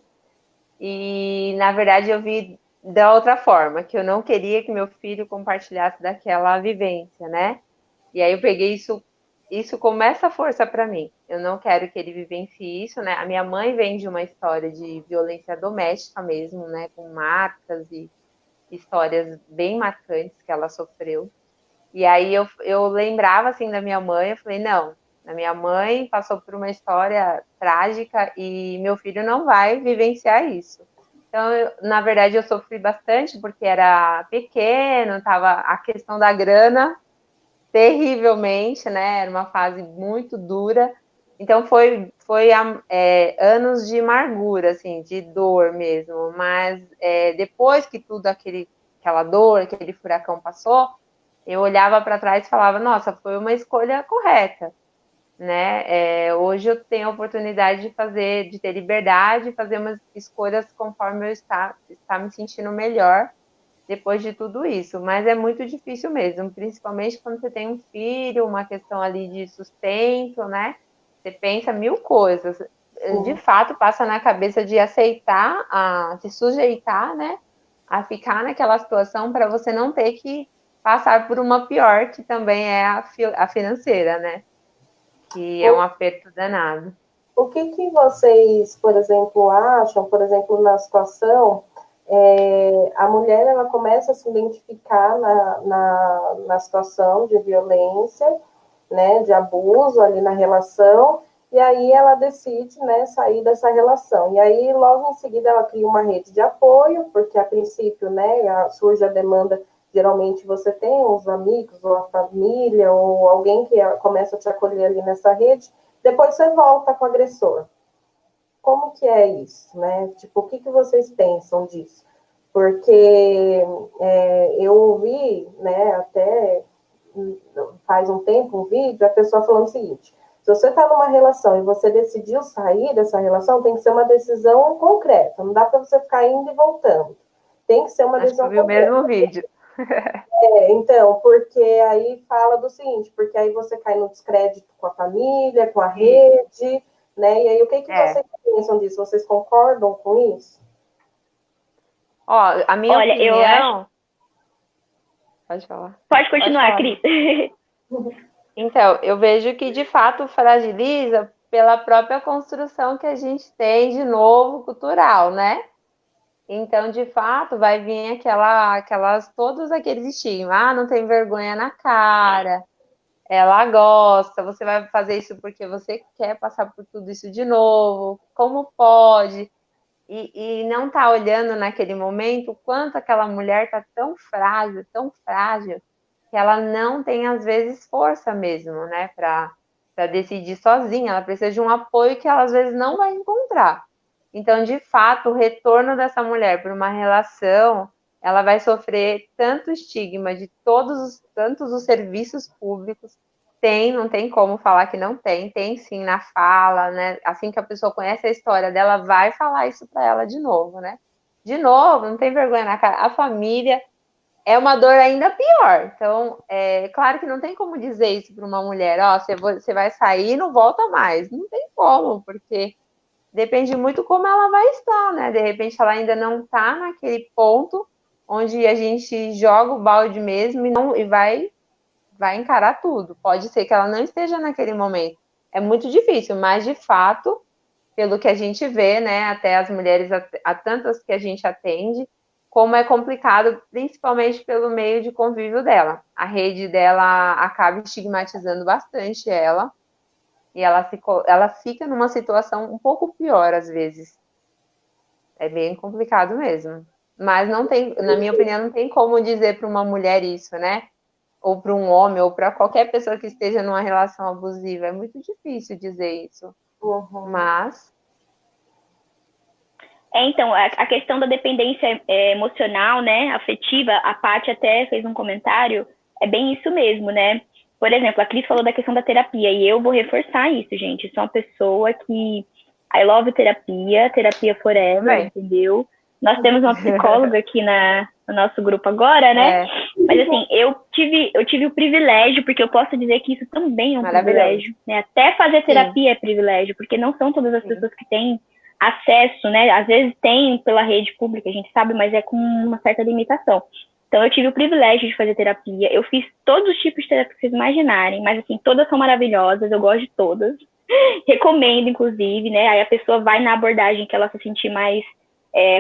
E, na verdade, eu vi da outra forma, que eu não queria que meu filho compartilhasse daquela vivência, né? E aí eu peguei isso como essa força para mim. Eu não quero que ele vivencie isso, né? A minha mãe vem de uma história de violência doméstica mesmo, né? Com marcas e histórias bem marcantes que ela sofreu. E aí eu lembrava, assim, da minha mãe, eu falei, não, a minha mãe passou por uma história trágica e meu filho não vai vivenciar isso. Então, na verdade, eu sofri bastante porque era pequeno, tava a questão da grana terrivelmente, né? Era uma fase muito dura. Então, foi anos de amargura, assim, de dor mesmo. Mas depois que aquela dor, aquele furacão passou, eu olhava para trás e falava, nossa, foi uma escolha correta, né? Hoje eu tenho a oportunidade de ter liberdade, fazer umas escolhas conforme eu estar me sentindo melhor depois de tudo isso. Mas é muito difícil mesmo, principalmente quando você tem um filho, uma questão ali de sustento, né? Você pensa mil coisas. De fato, passa na cabeça de aceitar, se sujeitar, né? A ficar naquela situação para você não ter que passar por uma pior, que também é a financeira, né? Que é um aperto danado. O que vocês, por exemplo, acham, por exemplo, na situação, a mulher ela começa a se identificar na situação de violência, né, de abuso ali na relação, e aí ela decide, né, sair dessa relação. E aí, logo em seguida, ela cria uma rede de apoio, porque a princípio, né, surge a demanda, geralmente você tem os amigos, ou a família, ou alguém que começa a te acolher ali nessa rede, depois você volta com o agressor. Como que é isso, né? Tipo, o que vocês pensam disso? Porque eu ouvi, né, até faz um tempo um vídeo, a pessoa falando o seguinte: se você está numa relação e você decidiu sair dessa relação, tem que ser uma decisão concreta. Não dá para você ficar indo e voltando. Tem que ser uma decisão concreta. Acho que eu vi o mesmo vídeo. Então, porque aí fala do seguinte, porque aí você cai no descrédito com a família, com a rede, né? E aí o que vocês pensam disso? Vocês concordam com isso? Ó, a minha opinião... eu acho... Pode falar. Pode continuar, Cris. Então, eu vejo que, de fato, fragiliza pela própria construção que a gente tem, de novo, cultural, né? Então, de fato, vai vir todos aqueles estigmas. Não tem vergonha na cara, ela gosta, você vai fazer isso porque você quer passar por tudo isso de novo, como pode? E não tá olhando naquele momento o quanto aquela mulher tá tão frágil, que ela não tem, às vezes, força mesmo, né, para decidir sozinha. Ela precisa de um apoio que ela, às vezes, não vai encontrar. Então, de fato, o retorno dessa mulher para uma relação, ela vai sofrer tanto estigma de tantos os serviços públicos. Não tem como falar que não tem sim na fala, né? Assim que a pessoa conhece a história dela, vai falar isso para ela de novo, né? De novo, não tem vergonha na cara. A família é uma dor ainda pior. Então, claro que não tem como dizer isso para uma mulher, você vai sair e não volta mais. Não tem como, porque depende muito como ela vai estar, né? De repente ela ainda não está naquele ponto onde a gente joga o balde mesmo e vai encarar tudo. Pode ser que ela não esteja naquele momento. É muito difícil, mas de fato, pelo que a gente vê, né, até as mulheres, a tantas que a gente atende, como é complicado, principalmente pelo meio de convívio dela. A rede dela acaba estigmatizando bastante ela, e ela fica numa situação um pouco pior, às vezes. É bem complicado mesmo. Mas não tem, na minha opinião, não tem como dizer para uma mulher isso, né? Ou para um homem, ou para qualquer pessoa que esteja numa relação abusiva. É muito difícil dizer isso. Mas... Então, a questão da dependência emocional, né, afetiva, a Paty até fez um comentário, é bem isso mesmo, né? Por exemplo, a Cris falou da questão da terapia, e eu vou reforçar isso, gente. Eu sou uma pessoa que I love terapia forever, entendeu? Nós temos uma psicóloga aqui no nosso grupo agora, né? Mas assim, eu tive o privilégio, porque eu posso dizer que isso também é um privilégio, né? Até fazer terapia é privilégio, porque não são todas as pessoas que têm acesso, né? Às vezes tem pela rede pública, a gente sabe, mas é com uma certa limitação. Então, eu tive o privilégio de fazer terapia. Eu fiz todos os tipos de terapia que vocês imaginarem, mas, assim, todas são maravilhosas, eu gosto de todas. Recomendo, inclusive, né? Aí a pessoa vai na abordagem que ela se sentir mais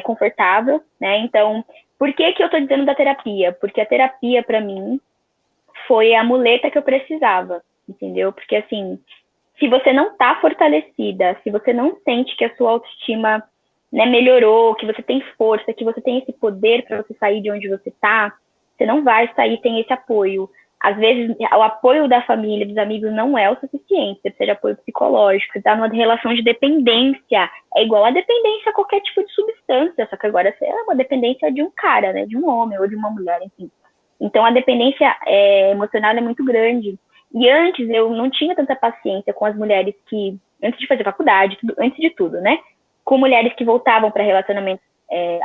confortável, né? Então, por que eu tô dizendo da terapia? Porque a terapia, para mim, foi a muleta que eu precisava, entendeu? Porque, assim, se você não tá fortalecida, se você não sente que a sua autoestima, né, melhorou, que você tem força, que você tem esse poder para você sair de onde você tá, você não vai sair sem esse apoio. Às vezes, o apoio da família, dos amigos, não é o suficiente. Você precisa de apoio psicológico. Você está numa relação de dependência. É igual a dependência a qualquer tipo de substância, só que agora você é uma dependência de um cara, né? De um homem ou de uma mulher, enfim. Então, a dependência emocional é muito grande. E antes, eu não tinha tanta paciência com as mulheres que, antes de fazer faculdade, antes de tudo, né? Com mulheres que voltavam para relacionamentos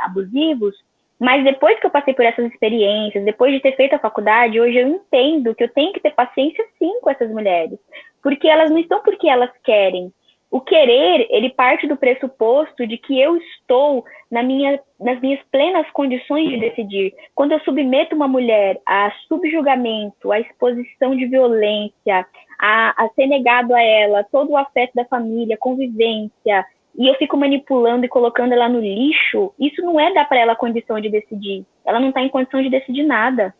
abusivos. Mas depois que eu passei por essas experiências, depois de ter feito a faculdade, hoje eu entendo que eu tenho que ter paciência sim com essas mulheres. Porque elas não estão porque elas querem. O querer, ele parte do pressuposto de que eu estou nas minhas plenas condições de decidir. Quando eu submeto uma mulher a subjugamento, a exposição de violência, a ser negado a ela todo o afeto da família, convivência, e eu fico manipulando e colocando ela no lixo, isso não dar para ela a condição de decidir. Ela não está em condição de decidir nada,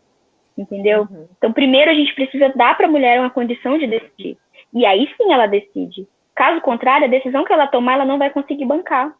entendeu? Então, primeiro a gente precisa dar para a mulher uma condição de decidir. E aí sim ela decide. Caso contrário, a decisão que ela tomar, ela não vai conseguir bancar.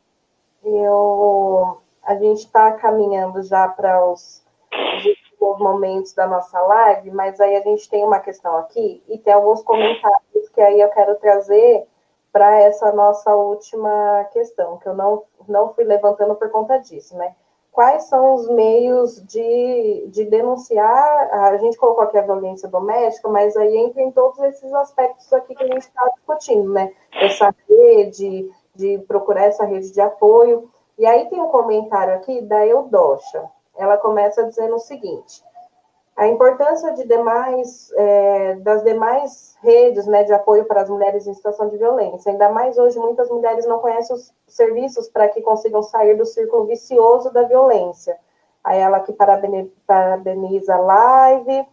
A gente está caminhando já para os últimos momentos da nossa live, mas aí a gente tem uma questão aqui e tem alguns comentários que aí eu quero trazer para essa nossa última questão, que eu não fui levantando por conta disso, né? quais são os meios de denunciar. A gente colocou aqui a violência doméstica, mas aí entra em todos esses aspectos aqui que a gente está discutindo, né? Essa rede, de procurar essa rede de apoio. E aí tem um comentário aqui da Eudócia. Ela começa dizendo o seguinte: a importância das demais redes, né, de apoio para as mulheres em situação de violência. Ainda mais hoje, muitas mulheres não conhecem os serviços para que consigam sair do círculo vicioso da violência. Aí ela que parabeniza a live,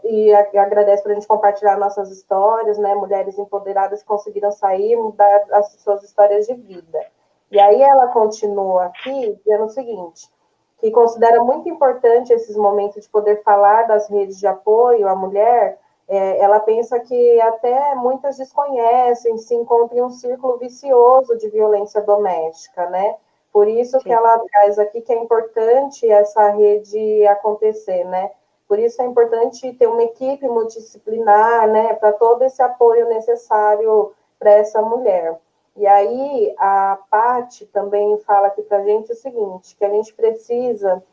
e agradece para a gente compartilhar nossas histórias, né, mulheres empoderadas que conseguiram sair, mudar as suas histórias de vida. E aí ela continua aqui dizendo o seguinte: que considera muito importante esses momentos de poder falar das redes de apoio à mulher. Ela pensa que até muitas desconhecem, se encontram em um círculo vicioso de violência doméstica, né? Por isso que ela traz aqui que é importante essa rede acontecer, né? Por isso é importante ter uma equipe multidisciplinar, né, para todo esse apoio necessário para essa mulher. E aí a Paty também fala aqui para a gente o seguinte, que a gente precisa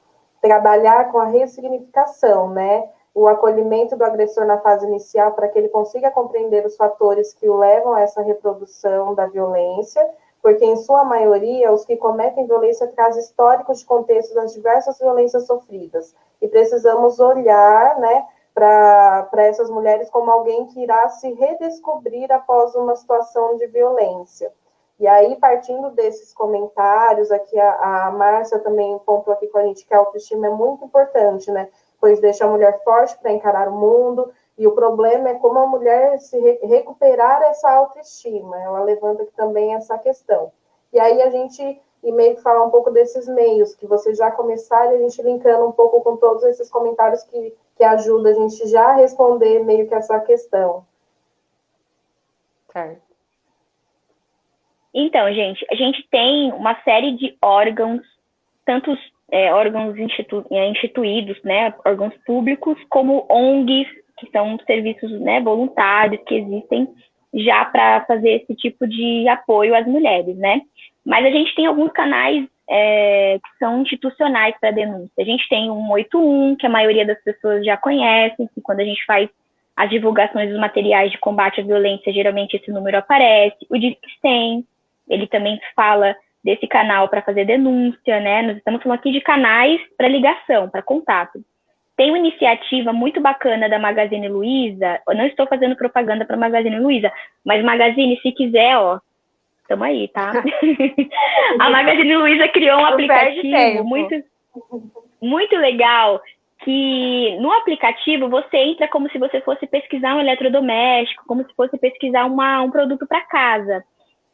trabalhar com a ressignificação, né? O acolhimento do agressor na fase inicial para que ele consiga compreender os fatores que o levam a essa reprodução da violência, porque em sua maioria os que cometem violência trazem históricos de contexto das diversas violências sofridas. E precisamos olhar, né, para essas mulheres como alguém que irá se redescobrir após uma situação de violência. E aí, partindo desses comentários, aqui a Márcia também pontuou aqui com a gente que a autoestima é muito importante, né? Pois deixa a mulher forte para encarar o mundo, e o problema é como a mulher se recuperar essa autoestima. Ela levanta aqui também essa questão. E aí a gente e meio que falar um pouco desses meios, que vocês já começaram, a gente linkando um pouco com todos esses comentários que ajuda a gente já a responder meio que essa questão. Certo. Então, gente, a gente tem uma série de órgãos, tanto órgãos instituídos, né, órgãos públicos, como ONGs, que são serviços, né, voluntários que existem já para fazer esse tipo de apoio às mulheres, né? Mas a gente tem alguns canais que são institucionais para denúncia. A gente tem o 181, que a maioria das pessoas já conhecem, que quando a gente faz as divulgações dos materiais de combate à violência, geralmente esse número aparece. O Disque 100, ele também fala desse canal para fazer denúncia, né? Nós estamos falando aqui de canais para ligação, para contato. Tem uma iniciativa muito bacana da Magazine Luiza. Eu não estou fazendo propaganda para a Magazine Luiza, mas Magazine, se quiser, ó, estamos aí, tá? A Magazine Luiza criou um aplicativo muito legal, que no aplicativo você entra como se você fosse pesquisar um eletrodoméstico, como se fosse pesquisar um produto para casa.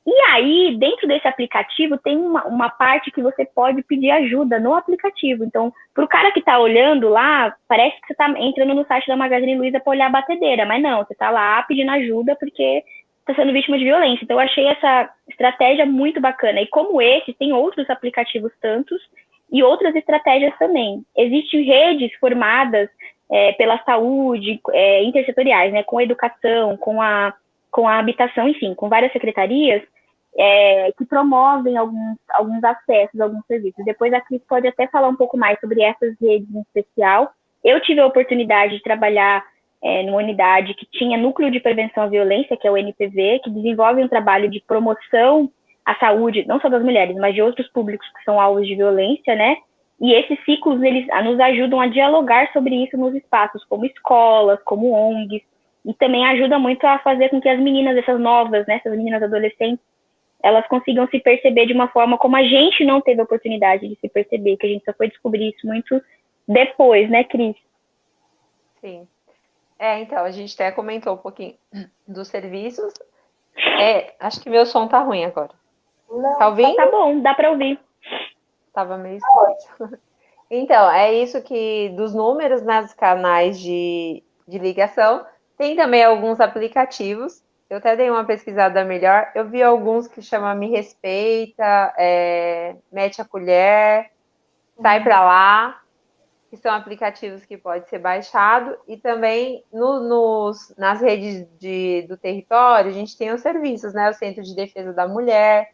E aí, dentro desse aplicativo, tem uma parte que você pode pedir ajuda no aplicativo. Então, para o cara que está olhando lá, parece que você está entrando no site da Magazine Luiza para olhar a batedeira, mas não, você está lá pedindo ajuda porque está sendo vítima de violência. Então, eu achei essa estratégia muito bacana. E como esse, tem outros aplicativos tantos e outras estratégias também. Existem redes formadas pela saúde, intersetoriais, né, com a educação, com a habitação, enfim, com várias secretarias que promovem alguns acessos a alguns serviços. Depois a Cris pode até falar um pouco mais sobre essas redes em especial. Eu tive a oportunidade de trabalhar numa unidade que tinha Núcleo de Prevenção à Violência, que é o NPV, que desenvolve um trabalho de promoção à saúde, não só das mulheres, mas de outros públicos que são alvos de violência, né? E esses ciclos, eles nos ajudam a dialogar sobre isso nos espaços, como escolas, como ONGs, e também ajuda muito a fazer com que as meninas, essas novas, né, essas meninas adolescentes, elas consigam se perceber de uma forma como a gente não teve a oportunidade de se perceber, que a gente só foi descobrir isso muito depois, né, Cris? Sim. Então, a gente até comentou um pouquinho dos serviços. Acho que meu som tá ruim agora. Não, tá ouvindo? Tá bom, dá para ouvir. Tava meio escuro. Então, é isso que dos números nas canais de ligação, tem também alguns aplicativos. Eu até dei uma pesquisada melhor. Eu vi alguns que chamam Me Respeita, Mete a Colher, Sai Pra Lá, que são aplicativos que pode ser baixado. E também nas redes do território, a gente tem os serviços, né? O Centro de Defesa da Mulher,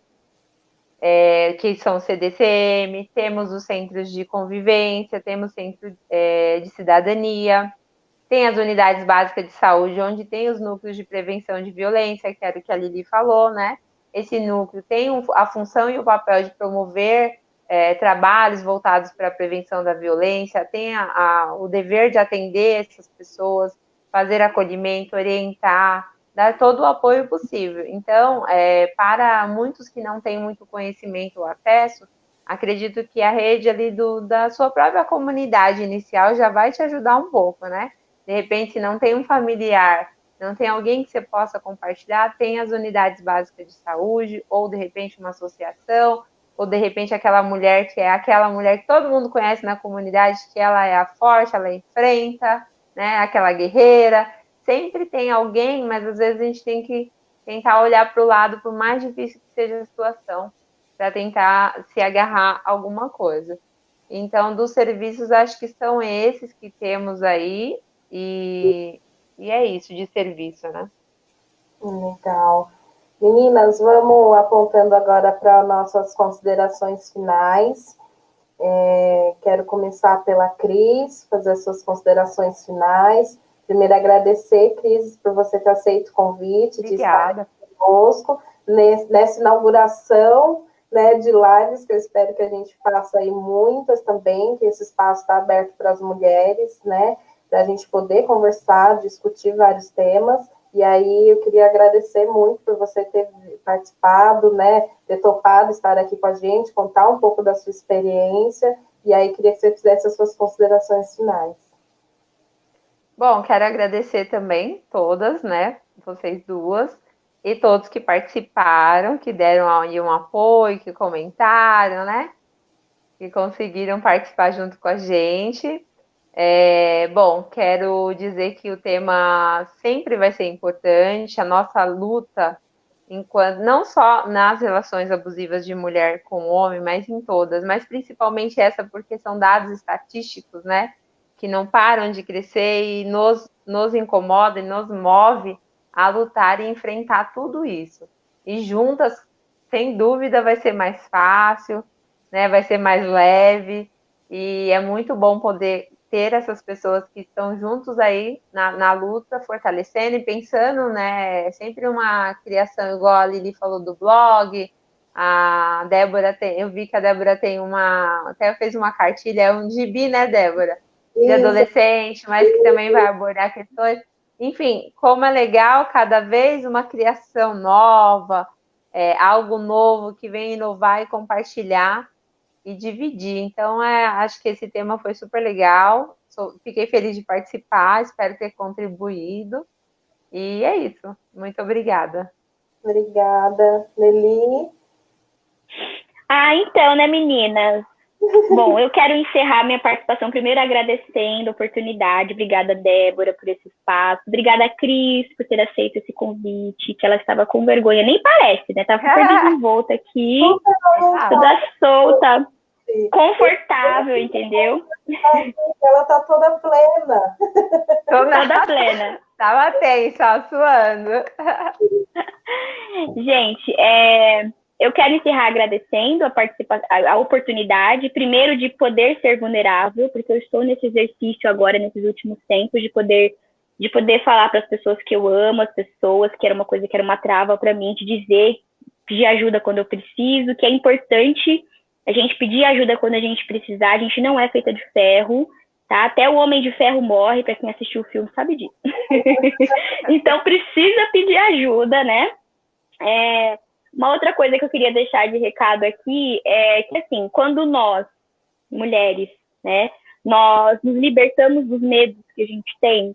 que são o CDCM, temos os centros de convivência, temos centro de cidadania, tem as unidades básicas de saúde, onde tem os núcleos de prevenção de violência, que era o que a Lili falou, né? Esse núcleo tem a função e o papel de promover trabalhos voltados para a prevenção da violência, tem o dever de atender essas pessoas, fazer acolhimento, orientar, dar todo o apoio possível. Então, para muitos que não têm muito conhecimento ou acesso, acredito que a rede ali da sua própria comunidade inicial já vai te ajudar um pouco, né? De repente, se não tem um familiar, não tem alguém que você possa compartilhar, tem as unidades básicas de saúde, ou de repente uma associação, ou de repente aquela mulher que é aquela mulher que todo mundo conhece na comunidade, que ela é a forte, ela enfrenta, né? Aquela guerreira. Sempre tem alguém, mas às vezes a gente tem que tentar olhar para o lado, por mais difícil que seja a situação, para tentar se agarrar a alguma coisa. Então, dos serviços, acho que são esses que temos aí, e é isso de serviço, né? Legal. Meninas, vamos apontando agora para nossas considerações finais. Quero começar pela Cris, fazer as suas considerações finais. Primeiro, agradecer, Cris, por você ter aceito o convite. Obrigada. De estar conosco nessa inauguração, né, de lives, que eu espero que a gente faça aí muitas também, que esse espaço está aberto para as mulheres, né, para a gente poder conversar, discutir vários temas. E aí eu queria agradecer muito por você ter participado, né, ter topado estar aqui com a gente, contar um pouco da sua experiência, e aí queria que você fizesse as suas considerações finais. Bom, quero agradecer também todas, né, vocês duas, e todos que participaram, que deram aí um apoio, que comentaram, né, que conseguiram participar junto com a gente. Bom, quero dizer que o tema sempre vai ser importante, a nossa luta, enquanto não só nas relações abusivas de mulher com homem, mas em todas, mas principalmente essa, porque são dados estatísticos, né, que não param de crescer e nos incomoda e nos move a lutar e enfrentar tudo isso. E juntas, sem dúvida, vai ser mais fácil, né, vai ser mais leve, e é muito bom poder ter essas pessoas que estão juntos aí na luta, fortalecendo e pensando, né? É sempre uma criação, igual a Lili falou do blog, a Débora eu vi que a Débora tem até fez uma cartilha, é um gibi, né, Débora? De adolescente, mas que também vai abordar questões. Enfim, como é legal cada vez uma criação nova, algo novo que vem inovar e compartilhar e dividir. Então, acho que esse tema foi super legal. Fiquei feliz de participar, espero ter contribuído. E é isso. Muito obrigada. Obrigada. Nelly? Então, né, meninas? Bom, eu quero encerrar minha participação primeiro agradecendo a oportunidade. Obrigada, Débora, por esse espaço. Obrigada, Cris, por ter aceito esse convite, que ela estava com vergonha. Nem parece, né? Estava super desenvolta aqui, toda solta, confortável, entendeu? Ela tá toda plena. Toda plena. Tava tensa, suando. Gente, eu quero encerrar agradecendo a oportunidade, primeiro, de poder ser vulnerável, porque eu estou nesse exercício agora, nesses últimos tempos, de poder falar para as pessoas que eu amo, as pessoas, que era uma coisa que era uma trava para mim, de dizer, pedir ajuda quando eu preciso, que é importante a gente pedir ajuda quando a gente precisar, a gente não é feita de ferro, tá? Até o Homem de Ferro morre, para quem assistiu o filme sabe disso. Então precisa pedir ajuda, né? Uma outra coisa que eu queria deixar de recado aqui é que, assim, quando nós, mulheres, né, nós nos libertamos dos medos que a gente tem,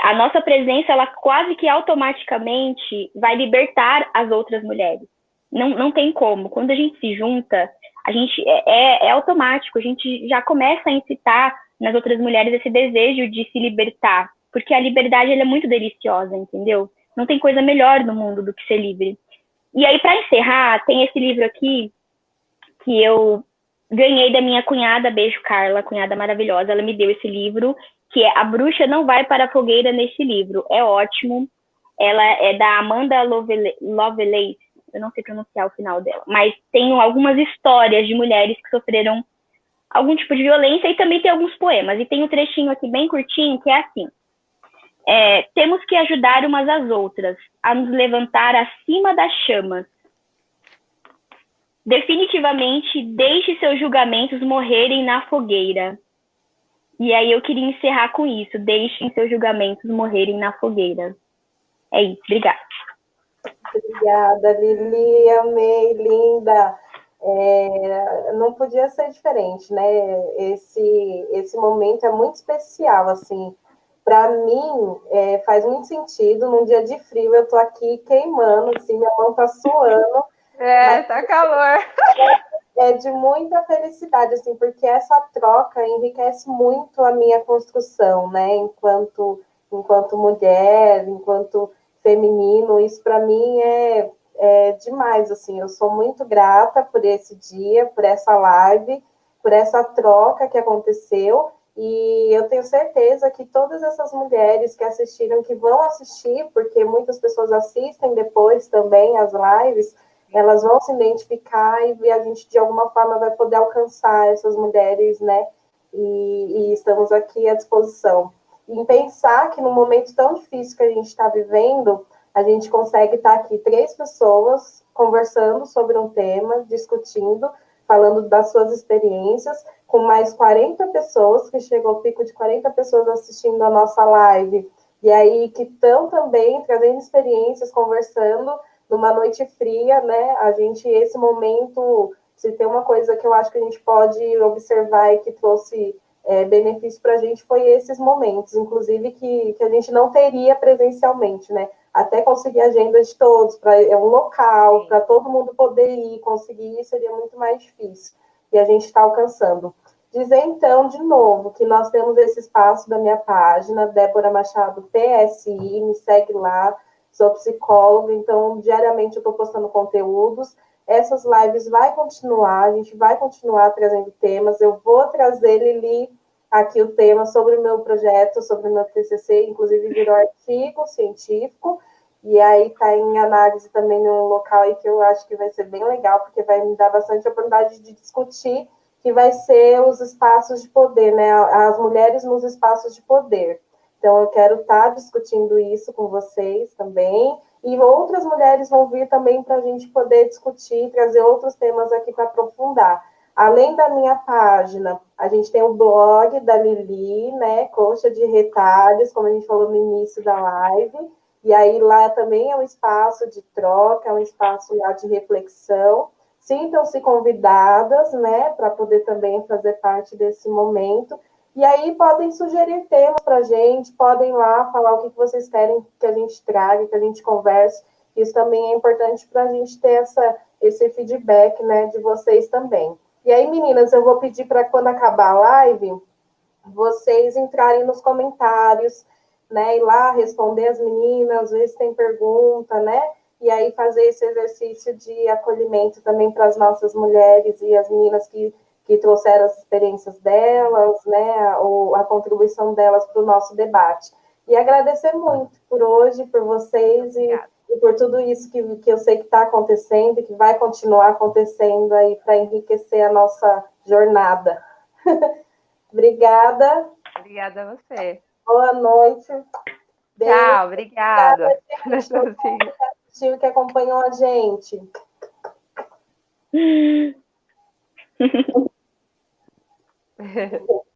a nossa presença, ela quase que automaticamente vai libertar as outras mulheres. Não tem como. Quando a gente se junta, a gente é automático, a gente já começa a incitar nas outras mulheres esse desejo de se libertar, porque a liberdade ela é muito deliciosa, entendeu? Não tem coisa melhor no mundo do que ser livre. E aí, para encerrar, tem esse livro aqui que eu ganhei da minha cunhada, beijo Carla, cunhada maravilhosa, ela me deu esse livro, que é A Bruxa Não Vai para a Fogueira Neste Livro. É ótimo. Ela é da Amanda Lovelace. eu não sei pronunciar o final dela, mas tem algumas histórias de mulheres que sofreram algum tipo de violência e também tem alguns poemas. E tem um trechinho aqui bem curtinho que é assim: temos que ajudar umas às outras a nos levantar acima das chamas. Definitivamente, deixe seus julgamentos morrerem na fogueira. E aí eu queria encerrar com isso: deixem seus julgamentos morrerem na fogueira. É isso, obrigada. Obrigada, Lili, amei, linda. Não podia ser diferente, né? Esse momento é muito especial, assim. Para mim, faz muito sentido. Num dia de frio, eu tô aqui queimando, assim, minha mão tá suando. Mas Tá calor. é de muita felicidade, assim, porque essa troca enriquece muito a minha construção, né? Enquanto mulher, enquanto feminino, isso para mim é demais, assim. Eu sou muito grata por esse dia, por essa live, por essa troca que aconteceu. E eu tenho certeza que todas essas mulheres que assistiram, que vão assistir, porque muitas pessoas assistem depois também as lives, elas vão se identificar e a gente, de alguma forma, vai poder alcançar essas mulheres, né? E estamos aqui à disposição. E em pensar que, num momento tão difícil que a gente está vivendo, a gente consegue estar aqui 3 pessoas conversando sobre um tema, discutindo, falando das suas experiências, com mais 40 pessoas, que chegou ao pico de 40 pessoas assistindo a nossa live, e aí que estão também trazendo experiências, conversando, numa noite fria, né? Esse momento, se tem uma coisa que eu acho que a gente pode observar e que trouxe benefício para a gente, foi esses momentos, inclusive que a gente não teria presencialmente, né? Até conseguir a agenda de todos, um local, para todo mundo poder ir, conseguir, seria muito mais difícil. E a gente está alcançando. Dizer, então, de novo, que nós temos esse espaço da minha página, Débora Machado PSI, me segue lá, sou psicóloga, então diariamente eu estou postando conteúdos. Essas lives vai continuar, a gente vai continuar trazendo temas. Eu vou trazer, Lili, aqui o tema sobre o meu projeto, sobre o meu TCC, inclusive virou artigo científico, e aí está em análise também num local aí que eu acho que vai ser bem legal, porque vai me dar bastante oportunidade de discutir, que vai ser os espaços de poder, né? As mulheres nos espaços de poder. Então, eu quero estar discutindo isso com vocês também. E outras mulheres vão vir também para a gente poder discutir, trazer outros temas aqui para aprofundar. Além da minha página, a gente tem o blog da Lili, né? Coxa de Retalhos, como a gente falou no início da live. E aí lá também é um espaço de troca, é um espaço lá de reflexão. Sintam-se convidadas, né? Para poder também fazer parte desse momento. E aí podem sugerir temas para a gente, podem lá falar o que vocês querem que a gente traga, que a gente converse. Isso também é importante para a gente ter esse feedback, né, de vocês também. E aí, meninas, eu vou pedir para quando acabar a live, vocês entrarem nos comentários, né, ir lá responder as meninas, ver se tem pergunta, né? E aí fazer esse exercício de acolhimento também para as nossas mulheres e as meninas que trouxeram as experiências delas, né, ou a contribuição delas para o nosso debate. E agradecer muito por hoje, por vocês e por tudo isso que eu sei que está acontecendo e que vai continuar acontecendo aí para enriquecer a nossa jornada. Obrigada. Obrigada a você. Boa noite. Beijo. Tchau, obrigada. Gente, que acompanhou a gente.